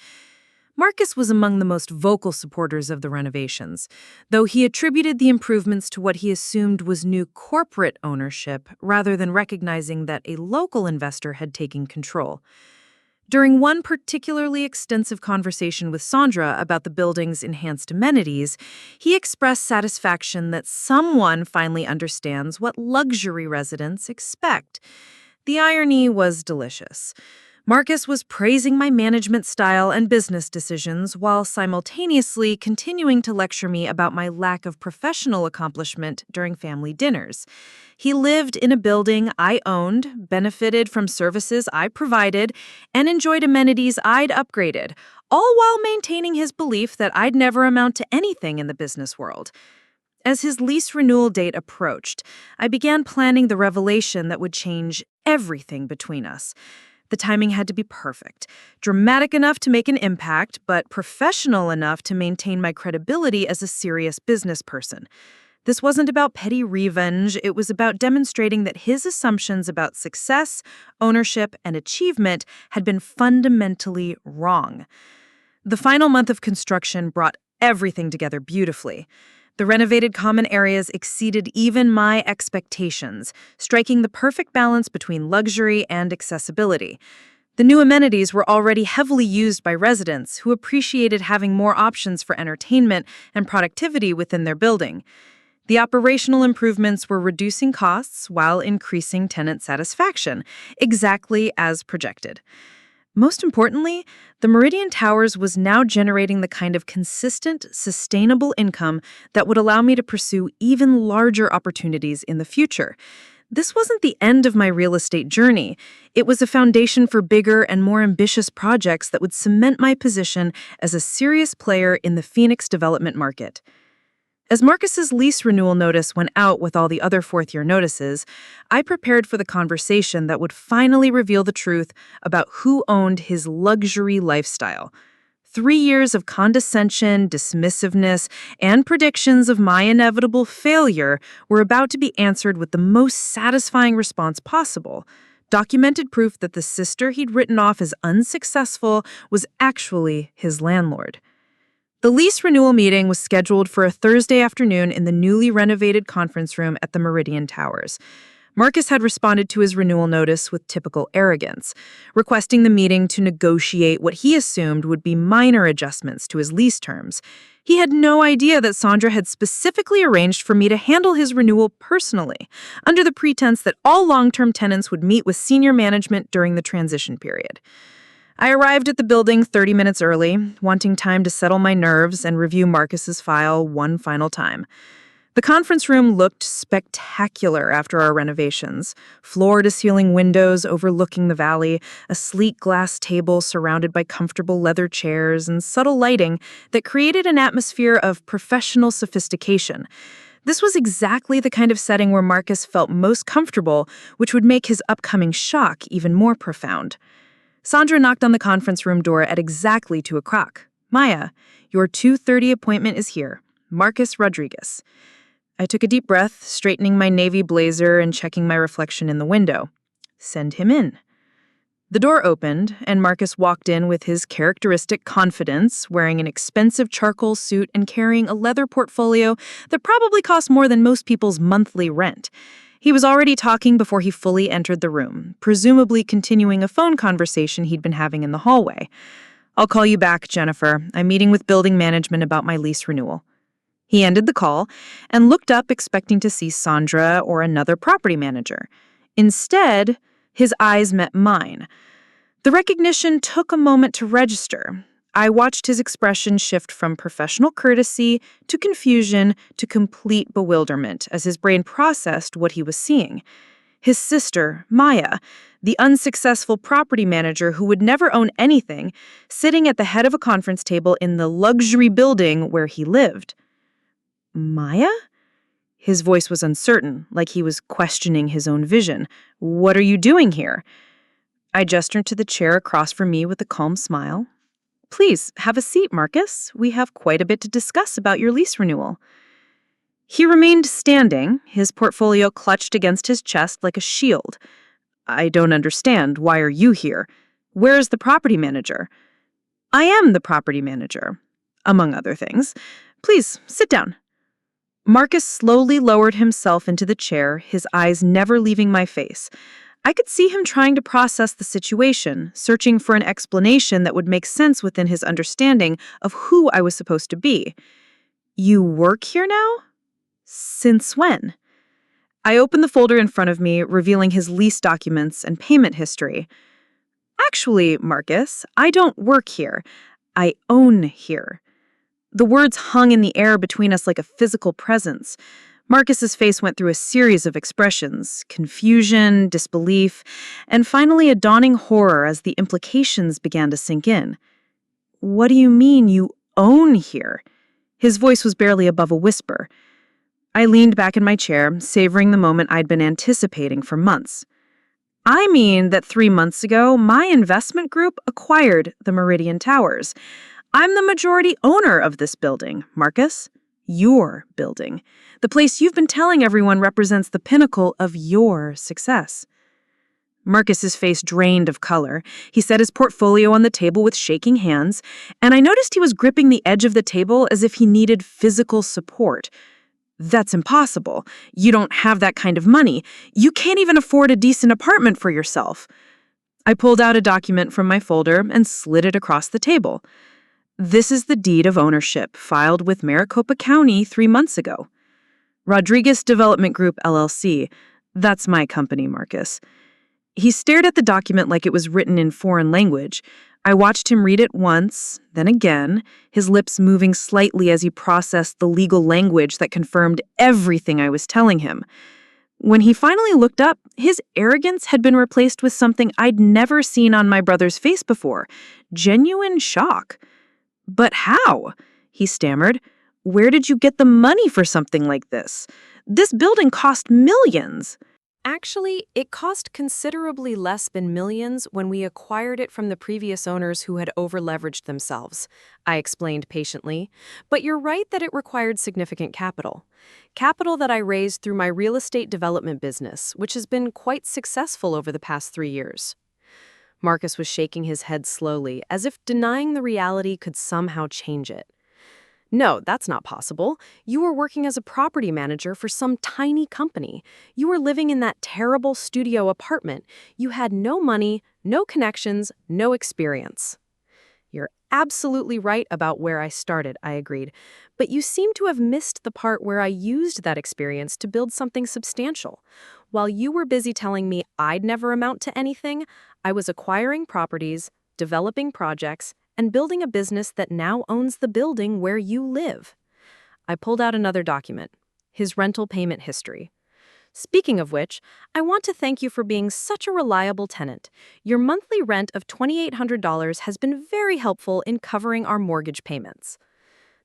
Marcus was among the most vocal supporters of the renovations, though he attributed the improvements to what he assumed was new corporate ownership rather than recognizing that a local investor had taken control. During one particularly extensive conversation with Sandra about the building's enhanced amenities, he expressed satisfaction that someone finally understands what luxury residents expect. The irony was delicious. Marcus was praising my management style and business decisions while simultaneously continuing to lecture me about my lack of professional accomplishment during family dinners. He lived in a building I owned, benefited from services I provided, and enjoyed amenities I'd upgraded, all while maintaining his belief that I'd never amount to anything in the business world. As his lease renewal date approached, I began planning the revelation that would change everything between us. The timing had to be perfect, dramatic enough to make an impact, but professional enough to maintain my credibility as a serious business person. This wasn't about petty revenge, it was about demonstrating that his assumptions about success, ownership, and achievement had been fundamentally wrong. The final month of construction brought everything together beautifully. The renovated common areas exceeded even my expectations, striking the perfect balance between luxury and accessibility. The new amenities were already heavily used by residents who appreciated having more options for entertainment and productivity within their building. The operational improvements were reducing costs while increasing tenant satisfaction, exactly as projected. Most importantly, the Meridian Towers was now generating the kind of consistent, sustainable income that would allow me to pursue even larger opportunities in the future. This wasn't the end of my real estate journey. It was a foundation for bigger and more ambitious projects that would cement my position as a serious player in the Phoenix development market. As Marcus's lease renewal notice went out with all the other fourth-year notices, I prepared for the conversation that would finally reveal the truth about who owned his luxury lifestyle. 3 years of condescension, dismissiveness, and predictions of my inevitable failure were about to be answered with the most satisfying response possible. Documented proof that the sister he'd written off as unsuccessful was actually his landlord. The lease renewal meeting was scheduled for a Thursday afternoon in the newly renovated conference room at the Meridian Towers. Marcus had responded to his renewal notice with typical arrogance, requesting the meeting to negotiate what he assumed would be minor adjustments to his lease terms. He had no idea that Sandra had specifically arranged for me to handle his renewal personally, under the pretense that all long-term tenants would meet with senior management during the transition period. I arrived at the building 30 minutes early, wanting time to settle my nerves and review Marcus's file one final time. The conference room looked spectacular after our renovations. Floor-to-ceiling windows overlooking the valley, a sleek glass table surrounded by comfortable leather chairs, and subtle lighting that created an atmosphere of professional sophistication. This was exactly the kind of setting where Marcus felt most comfortable, which would make his upcoming shock even more profound. Sandra knocked on the conference room door at exactly 2 o'clock. "Maya, your 2:30 appointment is here. Marcus Rodriguez." I took a deep breath, straightening my navy blazer and checking my reflection in the window. "Send him in." The door opened, and Marcus walked in with his characteristic confidence, wearing an expensive charcoal suit and carrying a leather portfolio that probably cost more than most people's monthly rent. He was already talking before he fully entered the room, presumably continuing a phone conversation he'd been having in the hallway. "I'll call you back, Jennifer. I'm meeting with building management about my lease renewal." He ended the call and looked up expecting to see Sandra or another property manager. Instead, his eyes met mine. The recognition took a moment to register. I watched his expression shift from professional courtesy to confusion to complete bewilderment as his brain processed what he was seeing. His sister, Maya, the unsuccessful property manager who would never own anything, sitting at the head of a conference table in the luxury building where he lived. "Maya?" His voice was uncertain, like he was questioning his own vision. "What are you doing here?" I gestured to the chair across from me with a calm smile. "Please, have a seat, Marcus. We have quite a bit to discuss about your lease renewal." He remained standing, his portfolio clutched against his chest like a shield. "I don't understand. Why are you here? Where is the property manager?" "I am the property manager, among other things. Please, sit down." Marcus slowly lowered himself into the chair, his eyes never leaving my face. I could see him trying to process the situation, searching for an explanation that would make sense within his understanding of who I was supposed to be. "You work here now? Since when?" I opened the folder in front of me, revealing his lease documents and payment history. "Actually, Marcus, I don't work here. I own here." The words hung in the air between us like a physical presence. Marcus's face went through a series of expressions: confusion, disbelief, and finally a dawning horror as the implications began to sink in. "What do you mean you own here?" His voice was barely above a whisper. I leaned back in my chair, savoring the moment I'd been anticipating for months. "I mean that 3 months ago, my investment group acquired the Meridian Towers. I'm the majority owner of this building, Marcus. Your building. The place you've been telling everyone represents the pinnacle of your success." Marcus's face drained of color. He set his portfolio on the table with shaking hands, and I noticed he was gripping the edge of the table as if he needed physical support. "That's impossible. You don't have that kind of money. You can't even afford a decent apartment for yourself." I pulled out a document from my folder and slid it across the table. "This is the deed of ownership filed with Maricopa County 3 months ago. Rodriguez Development Group, LLC. That's my company, Marcus. He stared at the document like it was written in foreign language. I watched him read it once, then again, his lips moving slightly as he processed the legal language that confirmed everything I was telling him. When he finally looked up, his arrogance had been replaced with something I'd never seen on my brother's face before, genuine shock. "But how?" he stammered. "Where did you get the money for something like this? This building cost millions." Actually, it cost considerably less than millions when we acquired it from the previous owners who had over-leveraged themselves, I explained patiently. But you're right that it required significant capital. Capital that I raised through my real estate development business, which has been quite successful over the past 3 years. Marcus was shaking his head slowly, as if denying the reality could somehow change it. No, that's not possible. You were working as a property manager for some tiny company. You were living in that terrible studio apartment. You had no money, no connections, no experience. You're absolutely right about where I started, I agreed. But you seem to have missed the part where I used that experience to build something substantial. While you were busy telling me I'd never amount to anything, I was acquiring properties, developing projects, and building a business that now owns the building where you live. I pulled out another document, his rental payment history. Speaking of which, I want to thank you for being such a reliable tenant. Your monthly rent of $2,800 has been very helpful in covering our mortgage payments.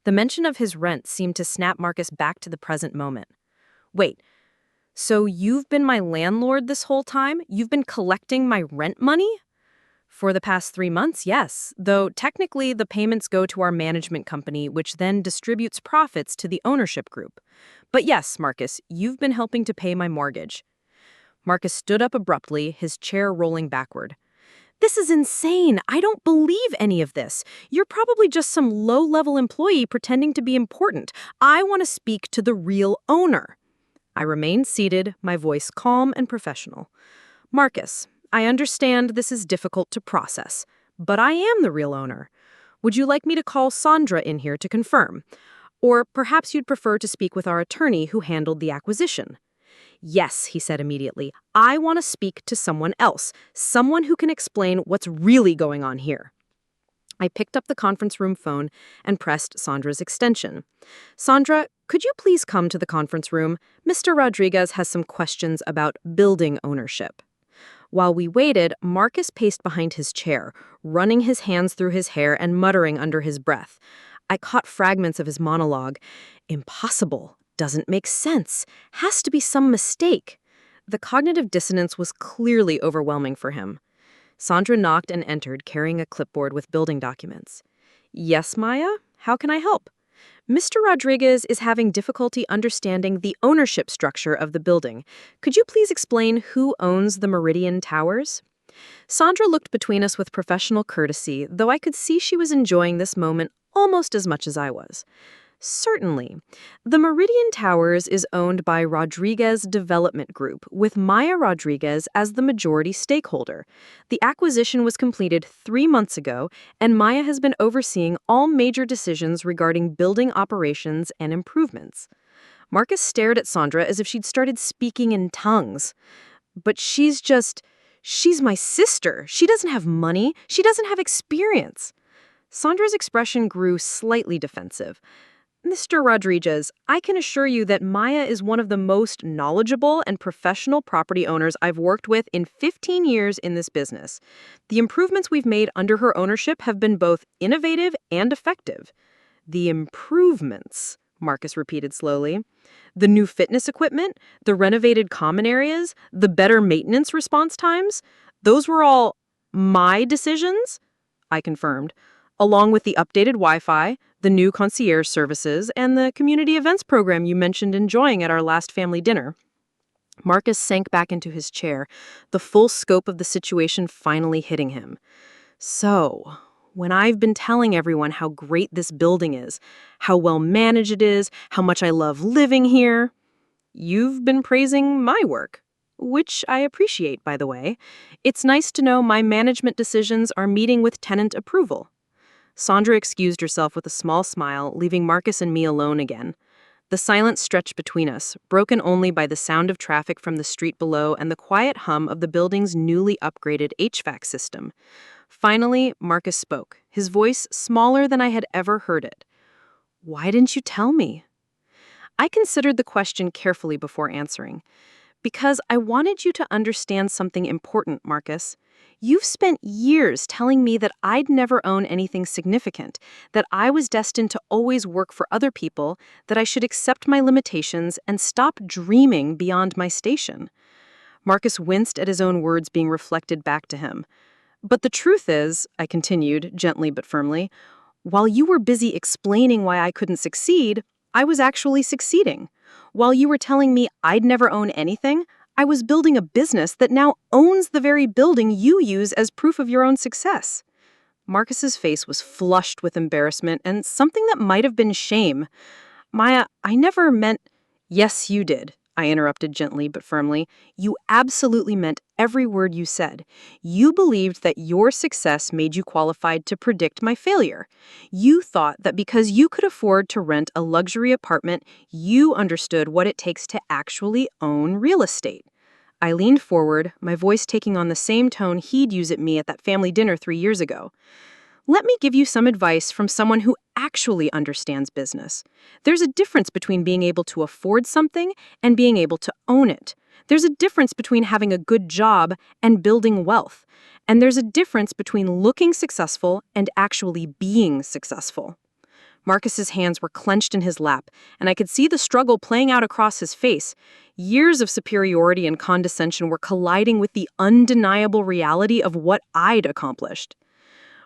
The mention of his rent seemed to snap Marcus back to the present moment. Wait, so you've been my landlord this whole time? You've been collecting my rent money? For the past 3 months, yes, though technically the payments go to our management company, which then distributes profits to the ownership group. But yes, Marcus, you've been helping to pay my mortgage. Marcus stood up abruptly, his chair rolling backward. This is insane. I don't believe any of this. You're probably just some low-level employee pretending to be important. I want to speak to the real owner. I remained seated, my voice calm and professional. Marcus, I understand this is difficult to process, but I am the real owner. Would you like me to call Sandra in here to confirm? Or perhaps you'd prefer to speak with our attorney who handled the acquisition. Yes, he said immediately. I want to speak to someone else, someone who can explain what's really going on here. I picked up the conference room phone and pressed Sandra's extension. Sandra, could you please come to the conference room? Mr. Rodriguez has some questions about building ownership. While we waited, Marcus paced behind his chair, running his hands through his hair and muttering under his breath. I caught fragments of his monologue. Impossible. Doesn't make sense. Has to be some mistake. The cognitive dissonance was clearly overwhelming for him. Sandra knocked and entered, carrying a clipboard with building documents. Yes, Maya? How can I help? Mr. Rodriguez is having difficulty understanding the ownership structure of the building. Could you please explain who owns the Meridian Towers? Sandra looked between us with professional courtesy, though I could see she was enjoying this moment almost as much as I was. Certainly. The Meridian Towers is owned by Rodriguez Development Group, with Maya Rodriguez as the majority stakeholder. The acquisition was completed 3 months ago, and Maya has been overseeing all major decisions regarding building operations and improvements. Marcus stared at Sandra as if she'd started speaking in tongues. But she's my sister. She doesn't have money. She doesn't have experience. Sandra's expression grew slightly defensive. Mr. Rodriguez, I can assure you that Maya is one of the most knowledgeable and professional property owners I've worked with in 15 years in this business. The improvements we've made under her ownership have been both innovative and effective. The improvements, Marcus repeated slowly. The new fitness equipment, the renovated common areas, the better maintenance response times, those were all my decisions, I confirmed, along with the updated Wi-Fi, the new concierge services, and the community events program you mentioned enjoying at our last family dinner. Marcus sank back into his chair, the full scope of the situation finally hitting him. So, when I've been telling everyone how great this building is, how well managed it is, how much I love living here, you've been praising my work. Which I appreciate, by the way. It's nice to know my management decisions are meeting with tenant approval. Sandra excused herself with a small smile, leaving Marcus and me alone again. The silence stretched between us, broken only by the sound of traffic from the street below and the quiet hum of the building's newly upgraded HVAC system. Finally, Marcus spoke, his voice smaller than I had ever heard it. "Why didn't you tell me?" I considered the question carefully before answering. "Because I wanted you to understand something important, Marcus. You've spent years telling me that I'd never own anything significant, that I was destined to always work for other people, that I should accept my limitations and stop dreaming beyond my station." Marcus winced at his own words being reflected back to him. "But the truth is," I continued, gently but firmly, "while you were busy explaining why I couldn't succeed, I was actually succeeding. While you were telling me I'd never own anything, I was building a business that now owns the very building you use as proof of your own success." Marcus's face was flushed with embarrassment and something that might have been shame. "Maya, I never meant—" "Yes, you did," I interrupted gently but firmly. "You absolutely meant every word you said. You believed that your success made you qualified to predict my failure. You thought that because you could afford to rent a luxury apartment, you understood what it takes to actually own real estate." I leaned forward, my voice taking on the same tone he'd used at me at that family dinner 3 years ago. "Let me give you some advice from someone who actually understands business. There's a difference between being able to afford something and being able to own it. There's a difference between having a good job and building wealth. And there's a difference between looking successful and actually being successful." Marcus's hands were clenched in his lap, and I could see the struggle playing out across his face. Years of superiority and condescension were colliding with the undeniable reality of what I'd accomplished.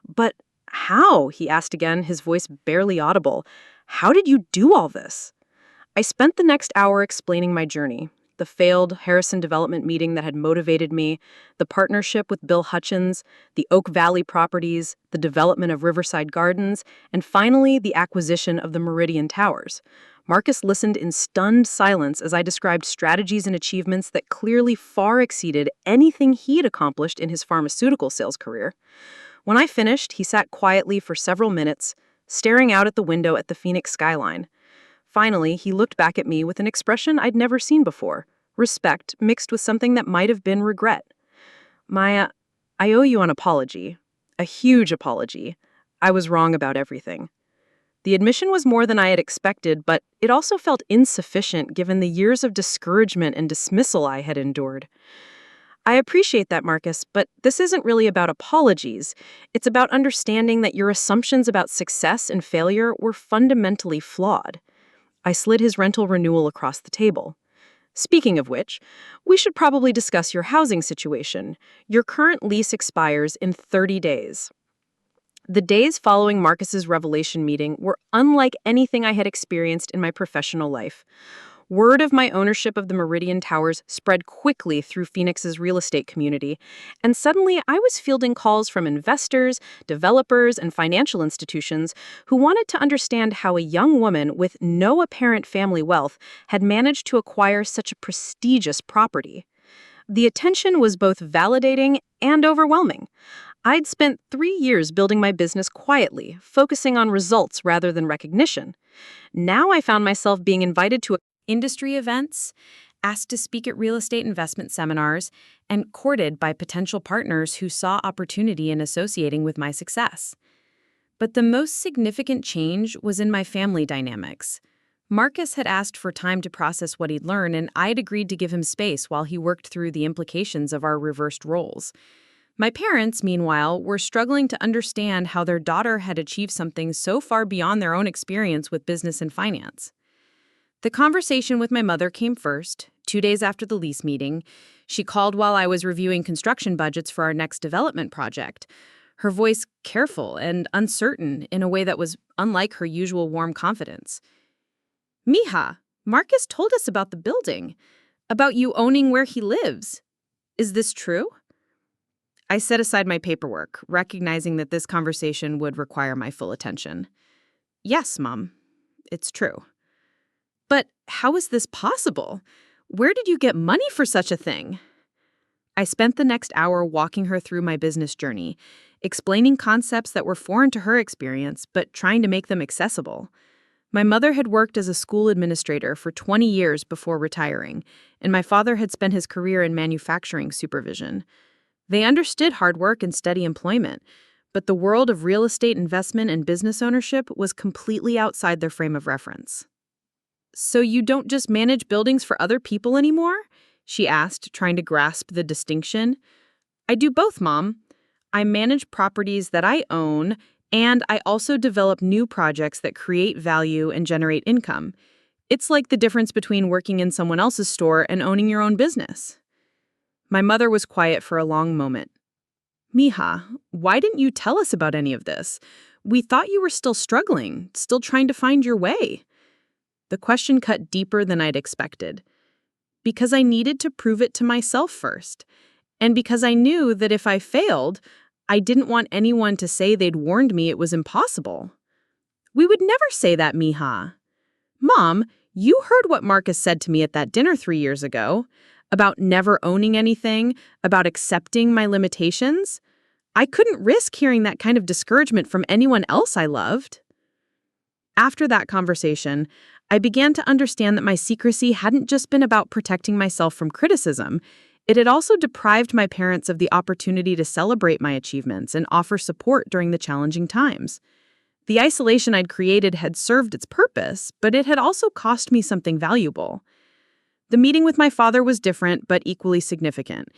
"But how?" he asked again, his voice barely audible. "How did you do all this?" I spent the next hour explaining my journey. The failed Harrison development meeting that had motivated me, the partnership with Bill Hutchins, the Oak Valley properties, the development of Riverside Gardens, and finally the acquisition of the Meridian Towers. Marcus listened in stunned silence as I described strategies and achievements that clearly far exceeded anything he'd accomplished in his pharmaceutical sales career. When I finished, he sat quietly for several minutes, staring out at the window at the Phoenix skyline. Finally, he looked back at me with an expression I'd never seen before, respect mixed with something that might have been regret. "Maya, I owe you an apology. A huge apology. I was wrong about everything." The admission was more than I had expected, but it also felt insufficient given the years of discouragement and dismissal I had endured. "I appreciate that, Marcus, but this isn't really about apologies. It's about understanding that your assumptions about success and failure were fundamentally flawed." I slid his rental renewal across the table. "Speaking of which, we should probably discuss your housing situation. Your current lease expires in 30 days. The days following Marcus's revelation meeting were unlike anything I had experienced in my professional life. Word of my ownership of the Meridian Towers spread quickly through Phoenix's real estate community, and suddenly I was fielding calls from investors, developers, and financial institutions who wanted to understand how a young woman with no apparent family wealth had managed to acquire such a prestigious property. The attention was both validating and overwhelming. I'd spent 3 years building my business quietly, focusing on results rather than recognition. Now I found myself being invited to industry events, asked to speak at real estate investment seminars, and courted by potential partners who saw opportunity in associating with my success. But the most significant change was in my family dynamics. Marcus had asked for time to process what he'd learned, and I'd agreed to give him space while he worked through the implications of our reversed roles. My parents, meanwhile, were struggling to understand how their daughter had achieved something so far beyond their own experience with business and finance. The conversation with my mother came first, 2 days after the lease meeting. She called while I was reviewing construction budgets for our next development project, her voice careful and uncertain in a way that was unlike her usual warm confidence. "Mija, Marcus told us about the building, about you owning where he lives. Is this true?" I set aside my paperwork, recognizing that this conversation would require my full attention. "Yes, Mom, it's true." "But how is this possible? Where did you get money for such a thing?" I spent the next hour walking her through my business journey, explaining concepts that were foreign to her experience, but trying to make them accessible. My mother had worked as a school administrator for 20 years before retiring, and my father had spent his career in manufacturing supervision. They understood hard work and steady employment, but the world of real estate investment and business ownership was completely outside their frame of reference. "So you don't just manage buildings for other people anymore?" she asked, trying to grasp the distinction. "I do both, Mom. I manage properties that I own, and I also develop new projects that create value and generate income. It's like the difference between working in someone else's store and owning your own business." My mother was quiet for a long moment. "Mija, why didn't you tell us about any of this? We thought you were still struggling, still trying to find your way." The question cut deeper than I'd expected. Because I needed to prove it to myself first, and because I knew that if I failed, I didn't want anyone to say they'd warned me it was impossible. "We would never say that, Mija." "Mom, you heard what Marcus said to me at that dinner 3 years ago, about never owning anything, about accepting my limitations. I couldn't risk hearing that kind of discouragement from anyone else I loved." After that conversation, I began to understand that my secrecy hadn't just been about protecting myself from criticism. It had also deprived my parents of the opportunity to celebrate my achievements and offer support during the challenging times. The isolation I'd created had served its purpose, but it had also cost me something valuable. The meeting with my father was different, but equally significant.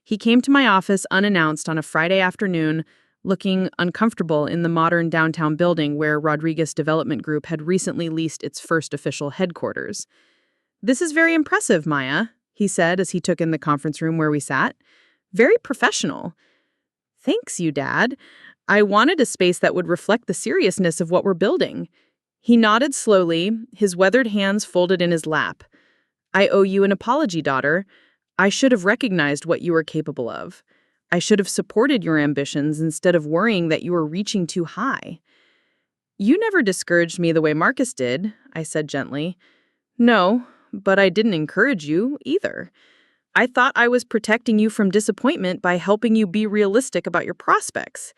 He came to my office unannounced on a Friday afternoon, looking uncomfortable in the modern downtown building where Rodriguez Development Group had recently leased its first official headquarters. "This is very impressive, Maya," he said as he took in the conference room where we sat. "Very professional." "Thanks you, Dad. I wanted a space that would reflect the seriousness of what we're building." He nodded slowly, his weathered hands folded in his lap. "I owe you an apology, daughter. I should have recognized what you were capable of. I should have supported your ambitions instead of worrying that you were reaching too high." "You never discouraged me the way Marcus did," I said gently. "No, but I didn't encourage you either. I thought I was protecting you from disappointment by helping you be realistic about your prospects.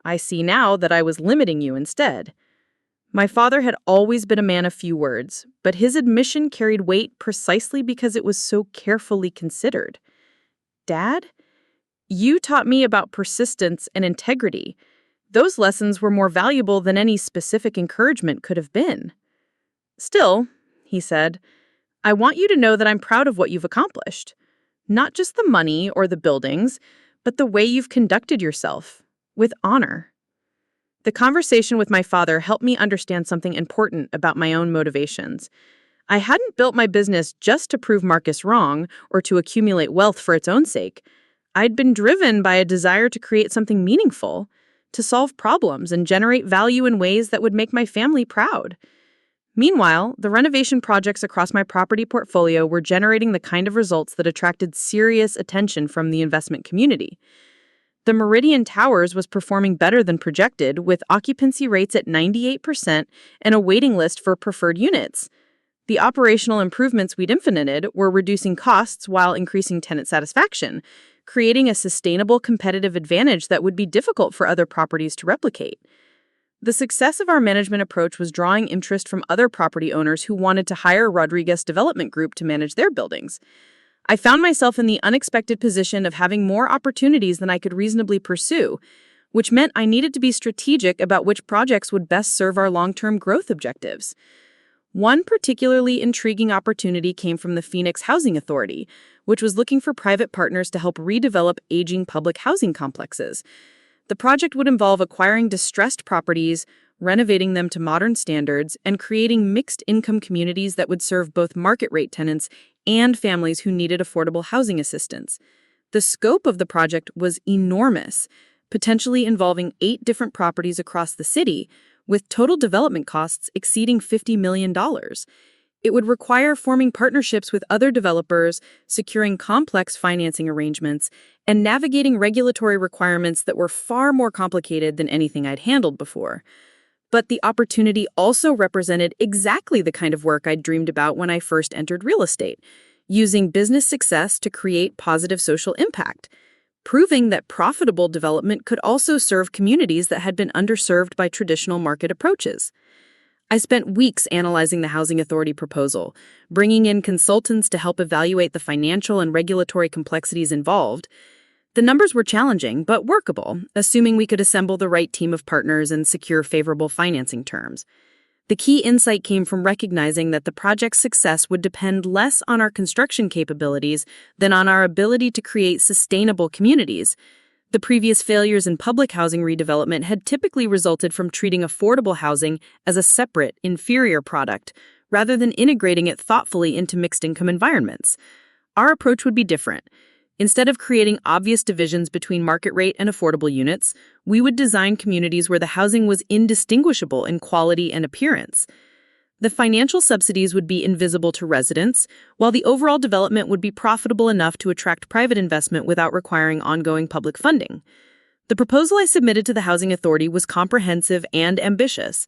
I see now that I was limiting you instead." My father had always been a man of few words, but his admission carried weight precisely because it was so carefully considered. "Dad, you taught me about persistence and integrity. Those lessons were more valuable than any specific encouragement could have been." "Still," he said, "I want you to know that I'm proud of what you've accomplished. Not just the money or the buildings, but the way you've conducted yourself, with honor." The conversation with my father helped me understand something important about my own motivations. I hadn't built my business just to prove Marcus wrong or to accumulate wealth for its own sake. I'd been driven by a desire to create something meaningful, to solve problems and generate value in ways that would make my family proud. Meanwhile, the renovation projects across my property portfolio were generating the kind of results that attracted serious attention from the investment community. The Meridian Towers was performing better than projected, with occupancy rates at 98% and a waiting list for preferred units. The operational improvements we'd implemented were reducing costs while increasing tenant satisfaction, creating a sustainable competitive advantage that would be difficult for other properties to replicate. The success of our management approach was drawing interest from other property owners who wanted to hire Rodriguez Development Group to manage their buildings. I found myself in the unexpected position of having more opportunities than I could reasonably pursue, which meant I needed to be strategic about which projects would best serve our long-term growth objectives. One particularly intriguing opportunity came from the Phoenix Housing Authority, which was looking for private partners to help redevelop aging public housing complexes. The project would involve acquiring distressed properties, renovating them to modern standards, and creating mixed-income communities that would serve both market-rate tenants and families who needed affordable housing assistance. The scope of the project was enormous, potentially involving 8 different properties across the city, with total development costs exceeding $50 million. It would require forming partnerships with other developers, securing complex financing arrangements, and navigating regulatory requirements that were far more complicated than anything I'd handled before. But the opportunity also represented exactly the kind of work I'd dreamed about when I first entered real estate, using business success to create positive social impact, proving that profitable development could also serve communities that had been underserved by traditional market approaches. I spent weeks analyzing the Housing Authority proposal, bringing in consultants to help evaluate the financial and regulatory complexities involved. The numbers were challenging, but workable, assuming we could assemble the right team of partners and secure favorable financing terms. The key insight came from recognizing that the project's success would depend less on our construction capabilities than on our ability to create sustainable communities. The previous failures in public housing redevelopment had typically resulted from treating affordable housing as a separate, inferior product, rather than integrating it thoughtfully into mixed-income environments. Our approach would be different. Instead of creating obvious divisions between market rate and affordable units, we would design communities where the housing was indistinguishable in quality and appearance. The financial subsidies would be invisible to residents, while the overall development would be profitable enough to attract private investment without requiring ongoing public funding. The proposal I submitted to the Housing Authority was comprehensive and ambitious,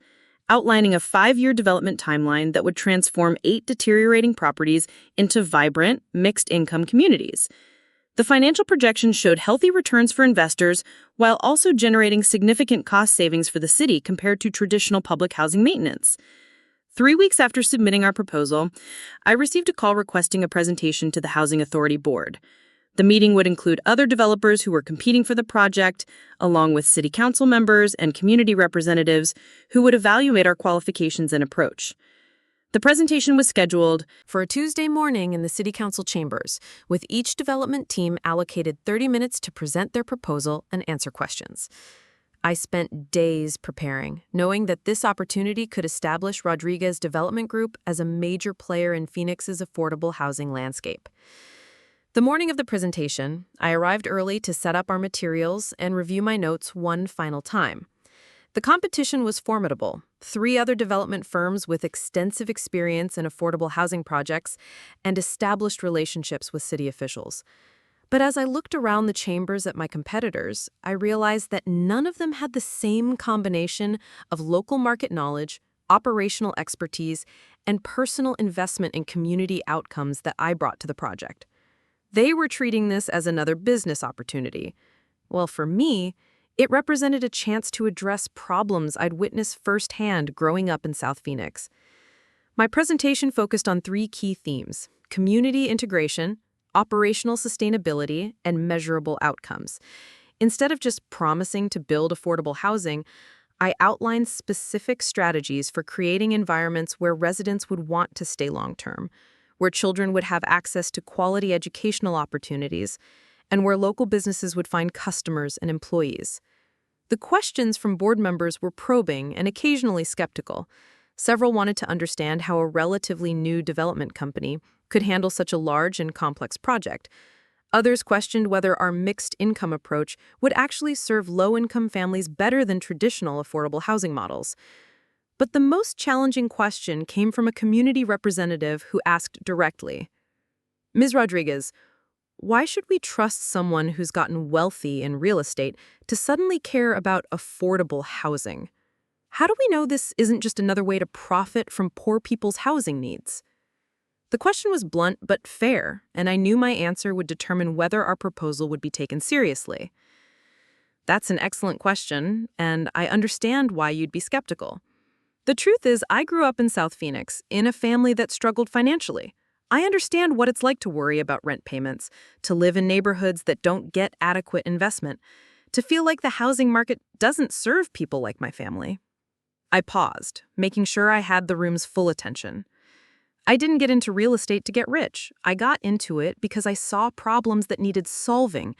outlining a 5-year development timeline that would transform 8 deteriorating properties into vibrant, mixed-income communities. The financial projections showed healthy returns for investors while also generating significant cost savings for the city compared to traditional public housing maintenance. 3 weeks after submitting our proposal, I received a call requesting a presentation to the Housing Authority Board. The meeting would include other developers who were competing for the project, along with city council members and community representatives who would evaluate our qualifications and approach. The presentation was scheduled for a Tuesday morning in the City Council chambers, with each development team allocated 30 minutes to present their proposal and answer questions. I spent days preparing, knowing that this opportunity could establish Rodriguez Development Group as a major player in Phoenix's affordable housing landscape. The morning of the presentation, I arrived early to set up our materials and review my notes one final time. The competition was formidable. 3 other development firms with extensive experience in affordable housing projects and established relationships with city officials. But as I looked around the chambers at my competitors, I realized that none of them had the same combination of local market knowledge, operational expertise, and personal investment in community outcomes that I brought to the project. They were treating this as another business opportunity. Well, for me, it represented a chance to address problems I'd witnessed firsthand growing up in South Phoenix. My presentation focused on 3 key themes: community integration, operational sustainability, and measurable outcomes. Instead of just promising to build affordable housing, I outlined specific strategies for creating environments where residents would want to stay long-term, where children would have access to quality educational opportunities, and where local businesses would find customers and employees. The questions from board members were probing and occasionally skeptical. Several wanted to understand how a relatively new development company could handle such a large and complex project. Others questioned whether our mixed-income approach would actually serve low-income families better than traditional affordable housing models. But the most challenging question came from a community representative who asked directly, "Ms. Rodriguez, why should we trust someone who's gotten wealthy in real estate to suddenly care about affordable housing? How do we know this isn't just another way to profit from poor people's housing needs?" The question was blunt but fair, and I knew my answer would determine whether our proposal would be taken seriously. "That's an excellent question, and I understand why you'd be skeptical. The truth is, I grew up in South Phoenix, in a family that struggled financially. I understand what it's like to worry about rent payments, to live in neighborhoods that don't get adequate investment, to feel like the housing market doesn't serve people like my family." I paused, making sure I had the room's full attention. I didn't get into real estate to get rich. I got into it because I saw problems that needed solving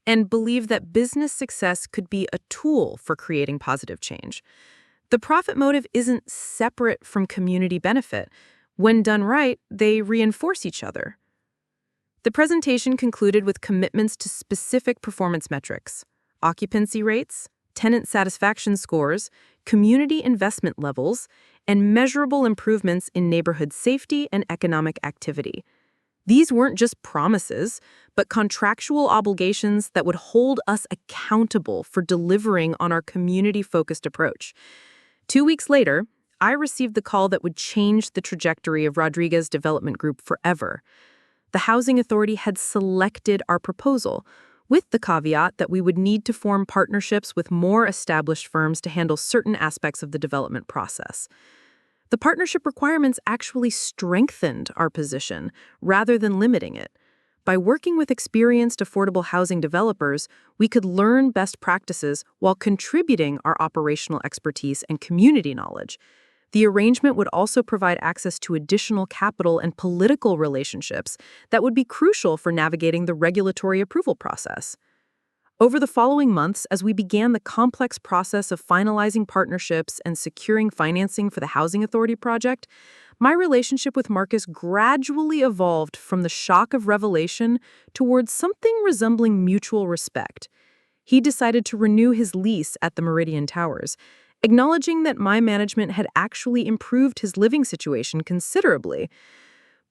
and believed that business success could be a tool for creating positive change. The profit motive isn't separate from community benefit. When done right, they reinforce each other. The presentation concluded with commitments to specific performance metrics: occupancy rates, tenant satisfaction scores, community investment levels, and measurable improvements in neighborhood safety and economic activity. These weren't just promises, but contractual obligations that would hold us accountable for delivering on our community-focused approach. 2 weeks later, I received the call that would change the trajectory of Rodriguez Development Group forever. The Housing Authority had selected our proposal, with the caveat that we would need to form partnerships with more established firms to handle certain aspects of the development process. The partnership requirements actually strengthened our position rather than limiting it. By working with experienced affordable housing developers, we could learn best practices while contributing our operational expertise and community knowledge. The arrangement would also provide access to additional capital and political relationships that would be crucial for navigating the regulatory approval process. Over the following months, as we began the complex process of finalizing partnerships and securing financing for the Housing Authority project, my relationship with Marcus gradually evolved from the shock of revelation towards something resembling mutual respect. He decided to renew his lease at the Meridian Towers, acknowledging that my management had actually improved his living situation considerably.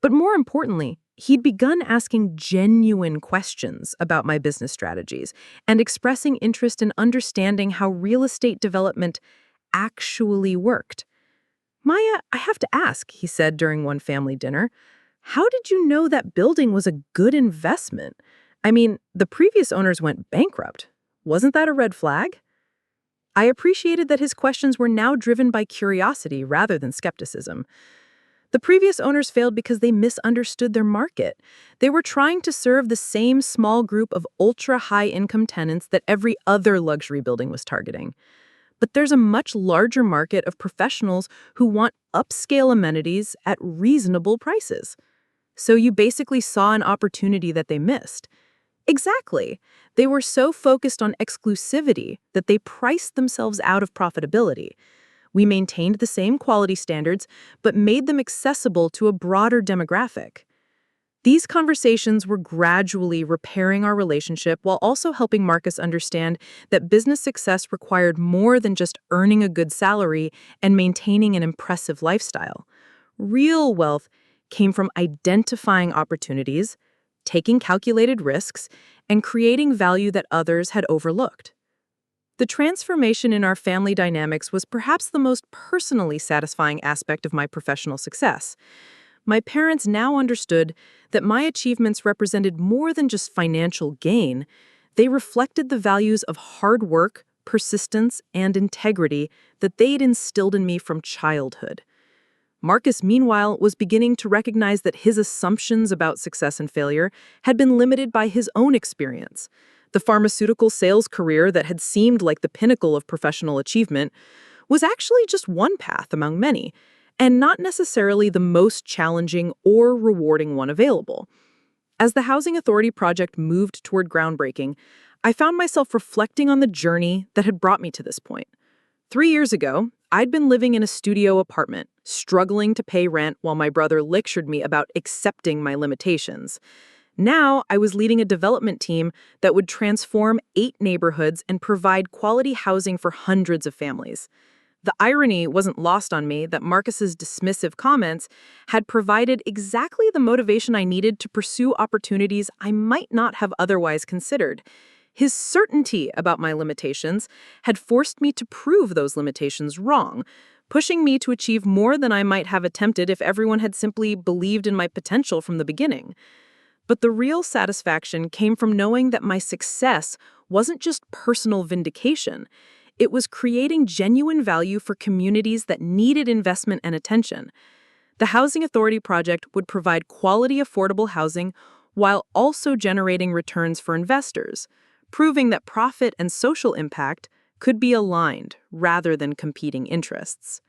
But more importantly, he'd begun asking genuine questions about my business strategies and expressing interest in understanding how real estate development actually worked. "Maya, I have to ask," he said during one family dinner, "how did you know that building was a good investment? I mean, the previous owners went bankrupt. Wasn't that a red flag?" I appreciated that his questions were now driven by curiosity rather than skepticism. The previous owners failed because they misunderstood their market. They were trying to serve the same small group of ultra-high-income tenants that every other luxury building was targeting. But there's a much larger market of professionals who want upscale amenities at reasonable prices. So you basically saw an opportunity that they missed. Exactly. They were so focused on exclusivity that they priced themselves out of profitability. We maintained the same quality standards, but made them accessible to a broader demographic. These conversations were gradually repairing our relationship while also helping Marcus understand that business success required more than just earning a good salary and maintaining an impressive lifestyle. Real wealth came from identifying opportunities, taking calculated risks, and creating value that others had overlooked. The transformation in our family dynamics was perhaps the most personally satisfying aspect of my professional success. My parents now understood that my achievements represented more than just financial gain. They reflected the values of hard work, persistence, and integrity that they'd instilled in me from childhood. Marcus, meanwhile, was beginning to recognize that his assumptions about success and failure had been limited by his own experience. The pharmaceutical sales career that had seemed like the pinnacle of professional achievement was actually just one path among many, and not necessarily the most challenging or rewarding one available. As the Housing Authority project moved toward groundbreaking, I found myself reflecting on the journey that had brought me to this point. 3 years ago, I'd been living in a studio apartment, struggling to pay rent while my brother lectured me about accepting my limitations. Now, I was leading a development team that would transform 8 neighborhoods and provide quality housing for hundreds of families. The irony wasn't lost on me that Marcus's dismissive comments had provided exactly the motivation I needed to pursue opportunities I might not have otherwise considered. His certainty about my limitations had forced me to prove those limitations wrong, pushing me to achieve more than I might have attempted if everyone had simply believed in my potential from the beginning. But the real satisfaction came from knowing that my success wasn't just personal vindication. It was creating genuine value for communities that needed investment and attention. The Housing Authority project would provide quality, affordable housing while also generating returns for investors, proving that profit and social impact could be aligned rather than competing interests.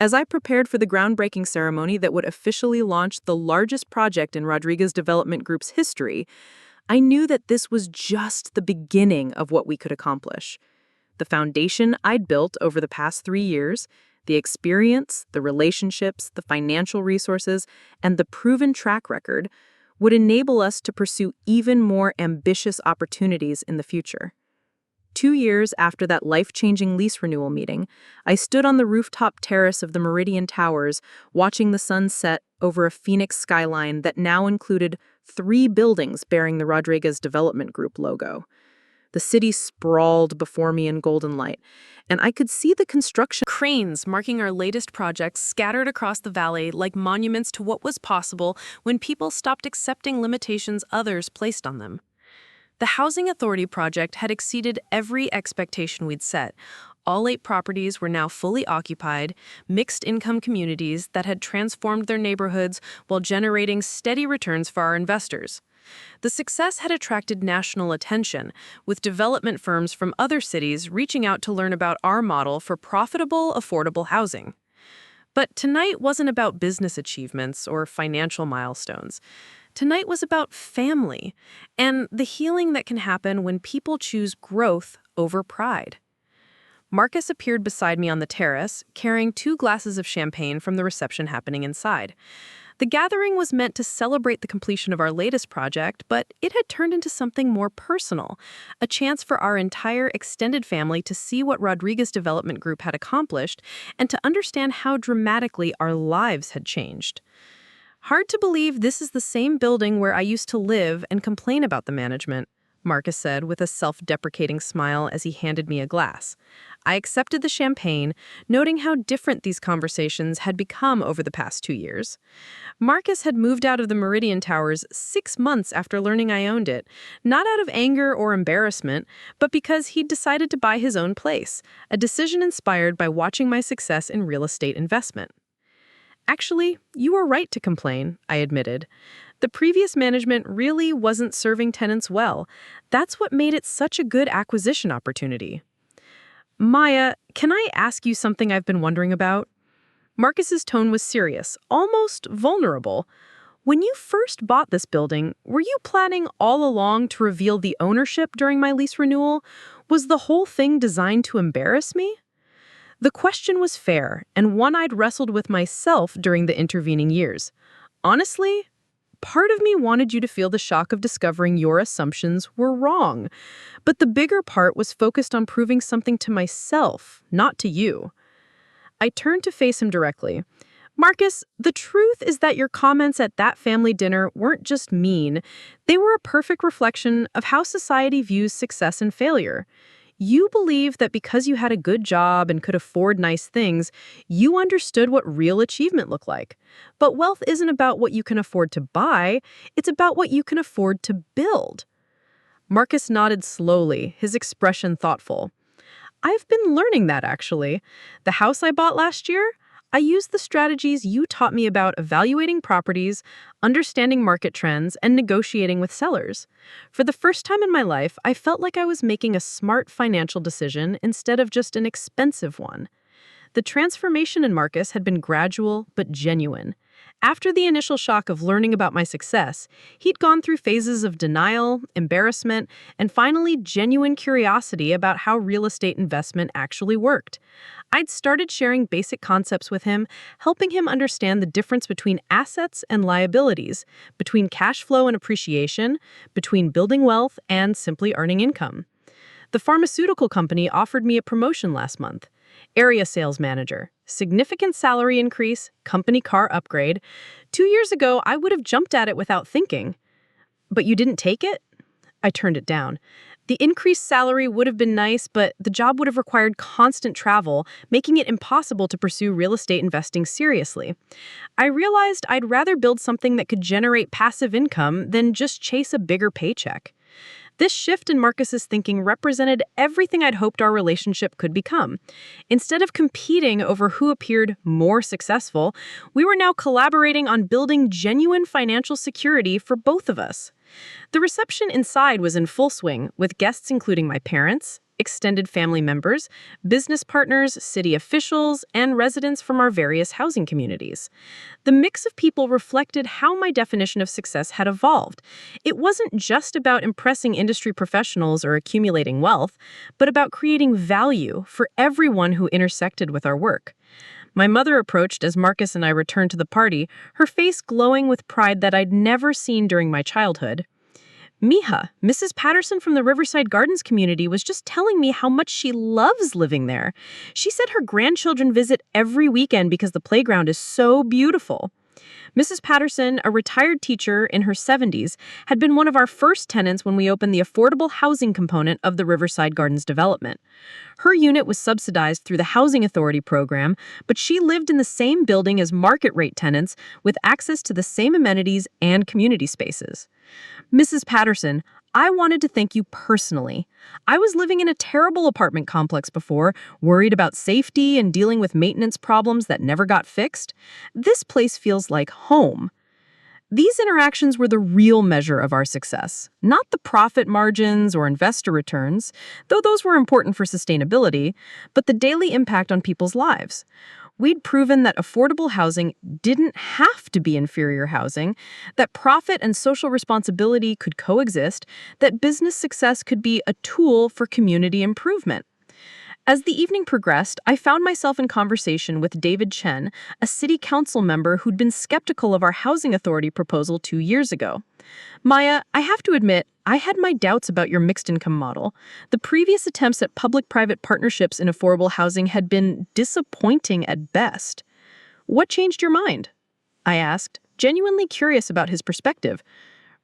As I prepared for the groundbreaking ceremony that would officially launch the largest project in Rodriguez Development Group's history, I knew that this was just the beginning of what we could accomplish. The foundation I'd built over the past 3 years, the experience, the relationships, the financial resources, and the proven track record would enable us to pursue even more ambitious opportunities in the future. 2 years after that life-changing lease renewal meeting, I stood on the rooftop terrace of the Meridian Towers, watching the sun set over a Phoenix skyline that now included 3 buildings bearing the Rodriguez Development Group logo. The city sprawled before me in golden light, and I could see the construction cranes marking our latest projects scattered across the valley like monuments to what was possible when people stopped accepting limitations others placed on them. The Housing Authority project had exceeded every expectation we'd set, All 8 properties were now fully occupied, mixed-income communities that had transformed their neighborhoods while generating steady returns for our investors. The success had attracted national attention, with development firms from other cities reaching out to learn about our model for profitable, affordable housing. But tonight wasn't about business achievements or financial milestones. Tonight was about family and the healing that can happen when people choose growth over pride. Marcus appeared beside me on the terrace, carrying 2 glasses of champagne from the reception happening inside. The gathering was meant to celebrate the completion of our latest project, but it had turned into something more personal, a chance for our entire extended family to see what Rodriguez Development Group had accomplished and to understand how dramatically our lives had changed. Hard to believe this is the same building where I used to live and complain about the management, Marcus said with a self-deprecating smile as he handed me a glass. I accepted the champagne, noting how different these conversations had become over the past 2 years. Marcus had moved out of the Meridian Towers 6 months after learning I owned it, not out of anger or embarrassment, but because he'd decided to buy his own place, a decision inspired by watching my success in real estate investment. Actually, you were right to complain, I admitted. The previous management really wasn't serving tenants well. That's what made it such a good acquisition opportunity. Maya, can I ask you something I've been wondering about? Marcus's tone was serious, almost vulnerable. When you first bought this building, were you planning all along to reveal the ownership during my lease renewal? Was the whole thing designed to embarrass me? The question was fair, and one I'd wrestled with myself during the intervening years. Honestly, part of me wanted you to feel the shock of discovering your assumptions were wrong. But the bigger part was focused on proving something to myself, not to you. I turned to face him directly. Marcus, the truth is that your comments at that family dinner weren't just mean. They were a perfect reflection of how society views success and failure. You believe that because you had a good job and could afford nice things, you understood what real achievement looked like. But wealth isn't about what you can afford to buy, it's about what you can afford to build. Marcus nodded slowly, his expression thoughtful. I've been learning that, actually. The house I bought last year, I used the strategies you taught me about evaluating properties, understanding market trends, and negotiating with sellers. For the first time in my life, I felt like I was making a smart financial decision instead of just an expensive one. The transformation in Marcus had been gradual but genuine. After the initial shock of learning about my success, he'd gone through phases of denial, embarrassment, and finally genuine curiosity about how real estate investment actually worked. I'd started sharing basic concepts with him, helping him understand the difference between assets and liabilities, between cash flow and appreciation, between building wealth and simply earning income. The pharmaceutical company offered me a promotion last month. Area sales manager, significant salary increase, company car upgrade. 2 years ago, I would have jumped at it without thinking. But you didn't take it? I turned it down. The increased salary would have been nice, but the job would have required constant travel, making it impossible to pursue real estate investing seriously. I realized I'd rather build something that could generate passive income than just chase a bigger paycheck. This shift in Marcus's thinking represented everything I'd hoped our relationship could become. Instead of competing over who appeared more successful, we were now collaborating on building genuine financial security for both of us. The reception inside was in full swing, with guests including my parents, extended family members, business partners, city officials, and residents from our various housing communities. The mix of people reflected how my definition of success had evolved. It wasn't just about impressing industry professionals or accumulating wealth, but about creating value for everyone who intersected with our work. My mother approached as Marcus and I returned to the party, her face glowing with pride that I'd never seen during my childhood. Mija, Mrs. Patterson from the Riverside Gardens community, was just telling me how much she loves living there. She said her grandchildren visit every weekend because the playground is so beautiful. Mrs. Patterson, a retired teacher in her 70s, had been one of our first tenants when we opened the affordable housing component of the Riverside Gardens development. Her unit was subsidized through the Housing Authority program, but she lived in the same building as market-rate tenants with access to the same amenities and community spaces. Mrs. Patterson, I wanted to thank you personally. I was living in a terrible apartment complex before, worried about safety and dealing with maintenance problems that never got fixed. This place feels like home. These interactions were the real measure of our success, not the profit margins or investor returns, though those were important for sustainability, but the daily impact on people's lives. We'd proven that affordable housing didn't have to be inferior housing, that profit and social responsibility could coexist, that business success could be a tool for community improvement. As the evening progressed, I found myself in conversation with David Chen, a city council member who'd been skeptical of our housing authority proposal 2 years ago. Maya, I have to admit, I had my doubts about your mixed income model. The previous attempts at public-private partnerships in affordable housing had been disappointing at best. What changed your mind? I asked, genuinely curious about his perspective.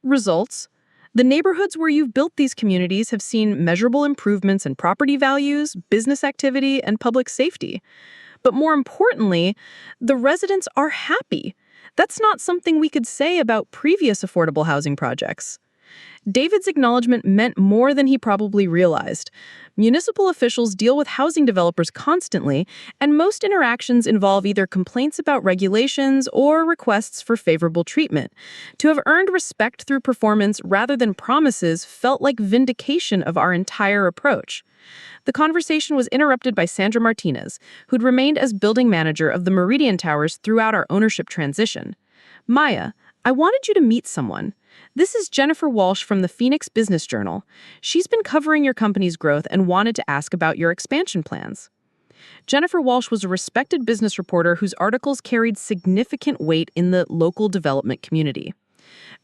Results. The neighborhoods where you've built these communities have seen measurable improvements in property values, business activity, and public safety. But more importantly, the residents are happy. That's not something we could say about previous affordable housing projects. David's acknowledgement meant more than he probably realized. Municipal officials deal with housing developers constantly, and most interactions involve either complaints about regulations or requests for favorable treatment. To have earned respect through performance rather than promises felt like vindication of our entire approach. The conversation was interrupted by Sandra Martinez, who'd remained as building manager of the Meridian Towers throughout our ownership transition. Maya, I wanted you to meet someone. This is Jennifer Walsh from the Phoenix Business Journal. She's been covering your company's growth and wanted to ask about your expansion plans. Jennifer Walsh was a respected business reporter whose articles carried significant weight in the local development community.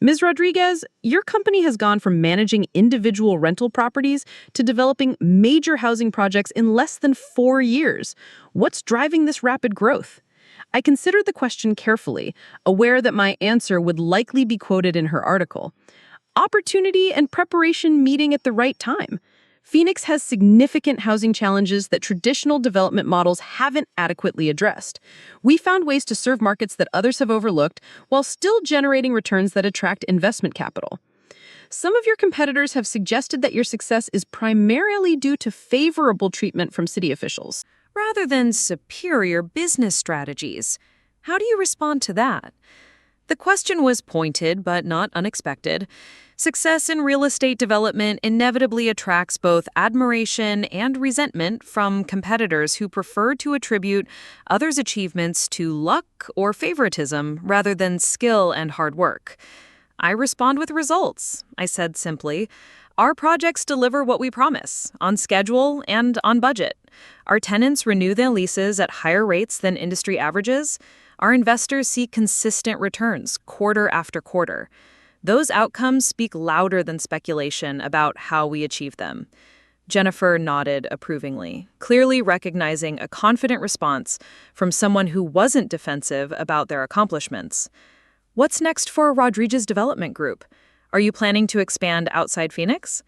Ms. Rodriguez, your company has gone from managing individual rental properties to developing major housing projects in less than 4 years. What's driving this rapid growth? I considered the question carefully, aware that my answer would likely be quoted in her article. Opportunity and preparation meeting at the right time. Phoenix has significant housing challenges that traditional development models haven't adequately addressed. We found ways to serve markets that others have overlooked while still generating returns that attract investment capital. Some of your competitors have suggested that your success is primarily due to favorable treatment from city officials, rather than superior business strategies. How do you respond to that? The question was pointed but not unexpected. Success in real estate development inevitably attracts both admiration and resentment from competitors who prefer to attribute others' achievements to luck or favoritism rather than skill and hard work. I respond with results. I said simply, our projects deliver what we promise, on schedule and on budget. Our tenants renew their leases at higher rates than industry averages. Our investors see consistent returns quarter after quarter. Those outcomes speak louder than speculation about how we achieve them. Jennifer nodded approvingly, clearly recognizing a confident response from someone who wasn't defensive about their accomplishments. What's next for Rodriguez Development Group? Are you planning to expand outside Phoenix?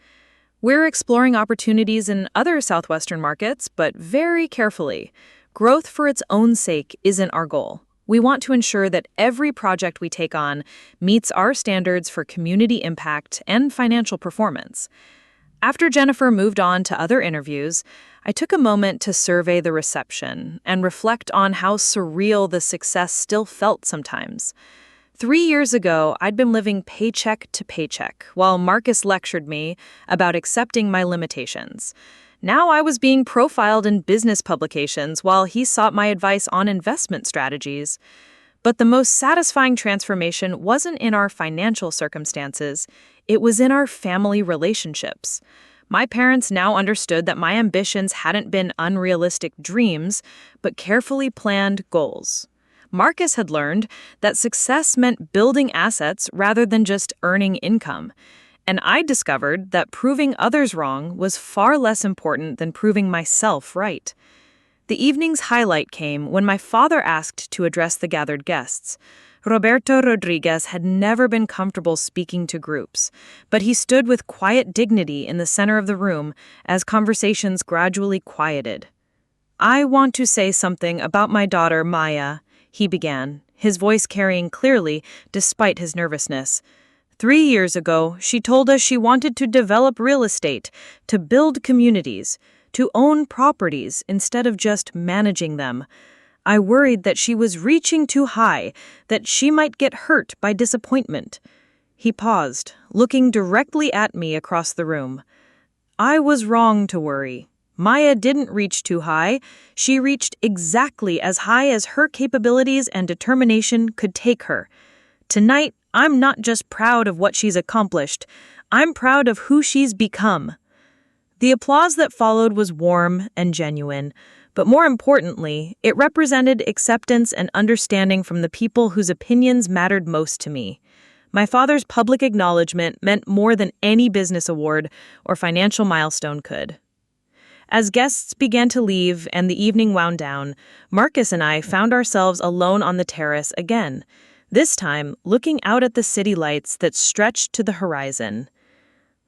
We're exploring opportunities in other southwestern markets, but very carefully. Growth for its own sake isn't our goal. We want to ensure that every project we take on meets our standards for community impact and financial performance. After Jennifer moved on to other interviews, I took a moment to survey the reception and reflect on how surreal the success still felt sometimes. 3 years ago, I'd been living paycheck to paycheck while Marcus lectured me about accepting my limitations. Now I was being profiled in business publications while he sought my advice on investment strategies. But the most satisfying transformation wasn't in our financial circumstances, it was in our family relationships. My parents now understood that my ambitions hadn't been unrealistic dreams, but carefully planned goals. Marcus had learned that success meant building assets rather than just earning income. And I discovered that proving others wrong was far less important than proving myself right. The evening's highlight came when my father asked to address the gathered guests. Roberto Rodriguez had never been comfortable speaking to groups, but he stood with quiet dignity in the center of the room as conversations gradually quieted. I want to say something about my daughter, Maya, he began, his voice carrying clearly despite his nervousness. 3 years ago, she told us she wanted to develop real estate, to build communities, to own properties instead of just managing them. I worried that she was reaching too high, that she might get hurt by disappointment. He paused, looking directly at me across the room. I was wrong to worry. Maya didn't reach too high. She reached exactly as high as her capabilities and determination could take her. Tonight, I'm not just proud of what she's accomplished. I'm proud of who she's become. The applause that followed was warm and genuine, but more importantly, it represented acceptance and understanding from the people whose opinions mattered most to me. My father's public acknowledgement meant more than any business award or financial milestone could. As guests began to leave and the evening wound down, Marcus and I found ourselves alone on the terrace again, this time looking out at the city lights that stretched to the horizon.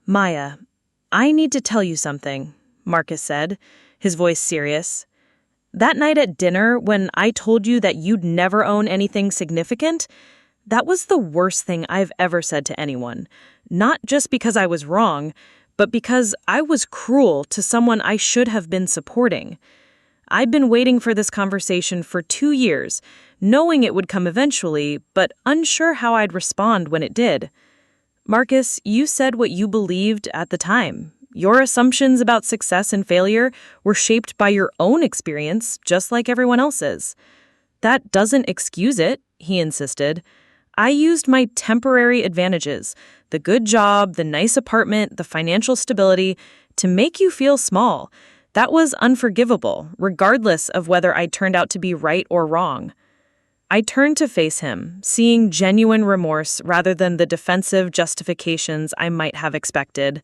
"Maya, I need to tell you something," Marcus said, his voice serious. "That night at dinner when I told you that you'd never own anything significant, that was the worst thing I've ever said to anyone. Not just because I was wrong, but because I was cruel to someone I should have been supporting. I'd been waiting for this conversation for 2 years, knowing it would come eventually, but unsure how I'd respond when it did. Marcus, you said what you believed at the time. Your assumptions about success and failure were shaped by your own experience, just like everyone else's. That doesn't excuse it," he insisted. "I used my temporary advantages, the good job, the nice apartment, the financial stability, to make you feel small. That was unforgivable, regardless of whether I turned out to be right or wrong." I turned to face him, seeing genuine remorse rather than the defensive justifications I might have expected.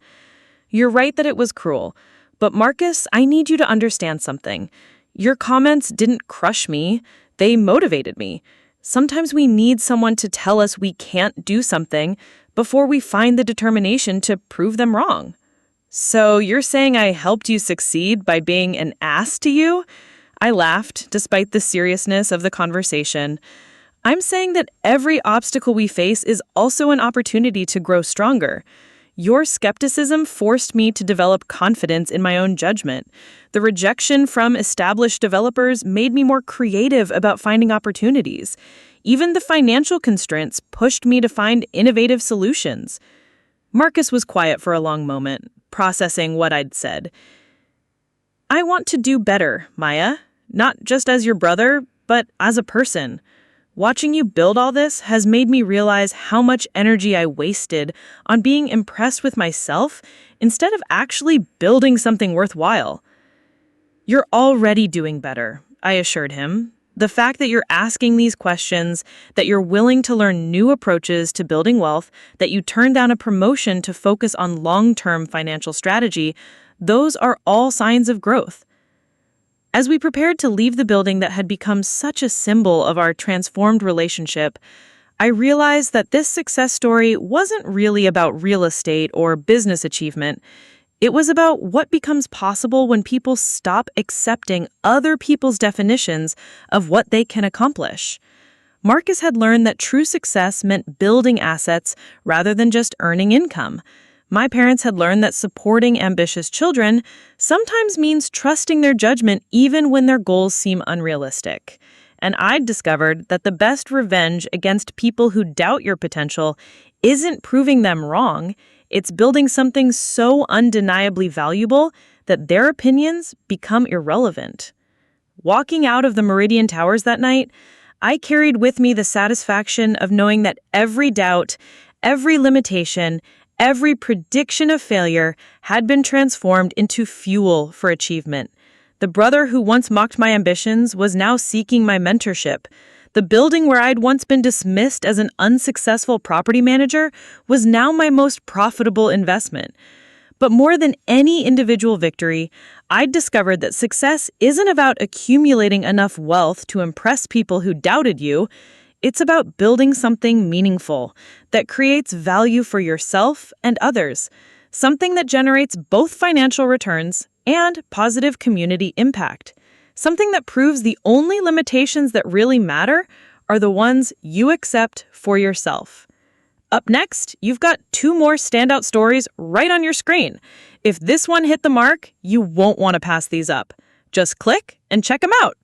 "You're right that it was cruel, but Marcus, I need you to understand something. Your comments didn't crush me, they motivated me. Sometimes we need someone to tell us we can't do something before we find the determination to prove them wrong." "So you're saying I helped you succeed by being an ass to you?" I laughed, despite the seriousness of the conversation. "I'm saying that every obstacle we face is also an opportunity to grow stronger. Your skepticism forced me to develop confidence in my own judgment. The rejection from established developers made me more creative about finding opportunities. Even the financial constraints pushed me to find innovative solutions." Marcus was quiet for a long moment, processing what I'd said. "I want to do better, Maya, not just as your brother, but as a person. Watching you build all this has made me realize how much energy I wasted on being impressed with myself instead of actually building something worthwhile." "You're already doing better," I assured him. "The fact that you're asking these questions, that you're willing to learn new approaches to building wealth, that you turned down a promotion to focus on long-term financial strategy, those are all signs of growth." As we prepared to leave the building that had become such a symbol of our transformed relationship, I realized that this success story wasn't really about real estate or business achievement. It was about what becomes possible when people stop accepting other people's definitions of what they can accomplish. Marcus had learned that true success meant building assets rather than just earning income. My parents had learned that supporting ambitious children sometimes means trusting their judgment even when their goals seem unrealistic. And I'd discovered that the best revenge against people who doubt your potential isn't proving them wrong, it's building something so undeniably valuable that their opinions become irrelevant. Walking out of the Meridian Towers that night, I carried with me the satisfaction of knowing that every doubt, every limitation, every prediction of failure had been transformed into fuel for achievement. The brother who once mocked my ambitions was now seeking my mentorship. The building where I'd once been dismissed as an unsuccessful property manager was now my most profitable investment. But more than any individual victory, I'd discovered that success isn't about accumulating enough wealth to impress people who doubted you. It's about building something meaningful that creates value for yourself and others, something that generates both financial returns and positive community impact, something that proves the only limitations that really matter are the ones you accept for yourself. Up next, you've got 2 more standout stories right on your screen. If this one hit the mark, you won't want to pass these up. Just click and check them out.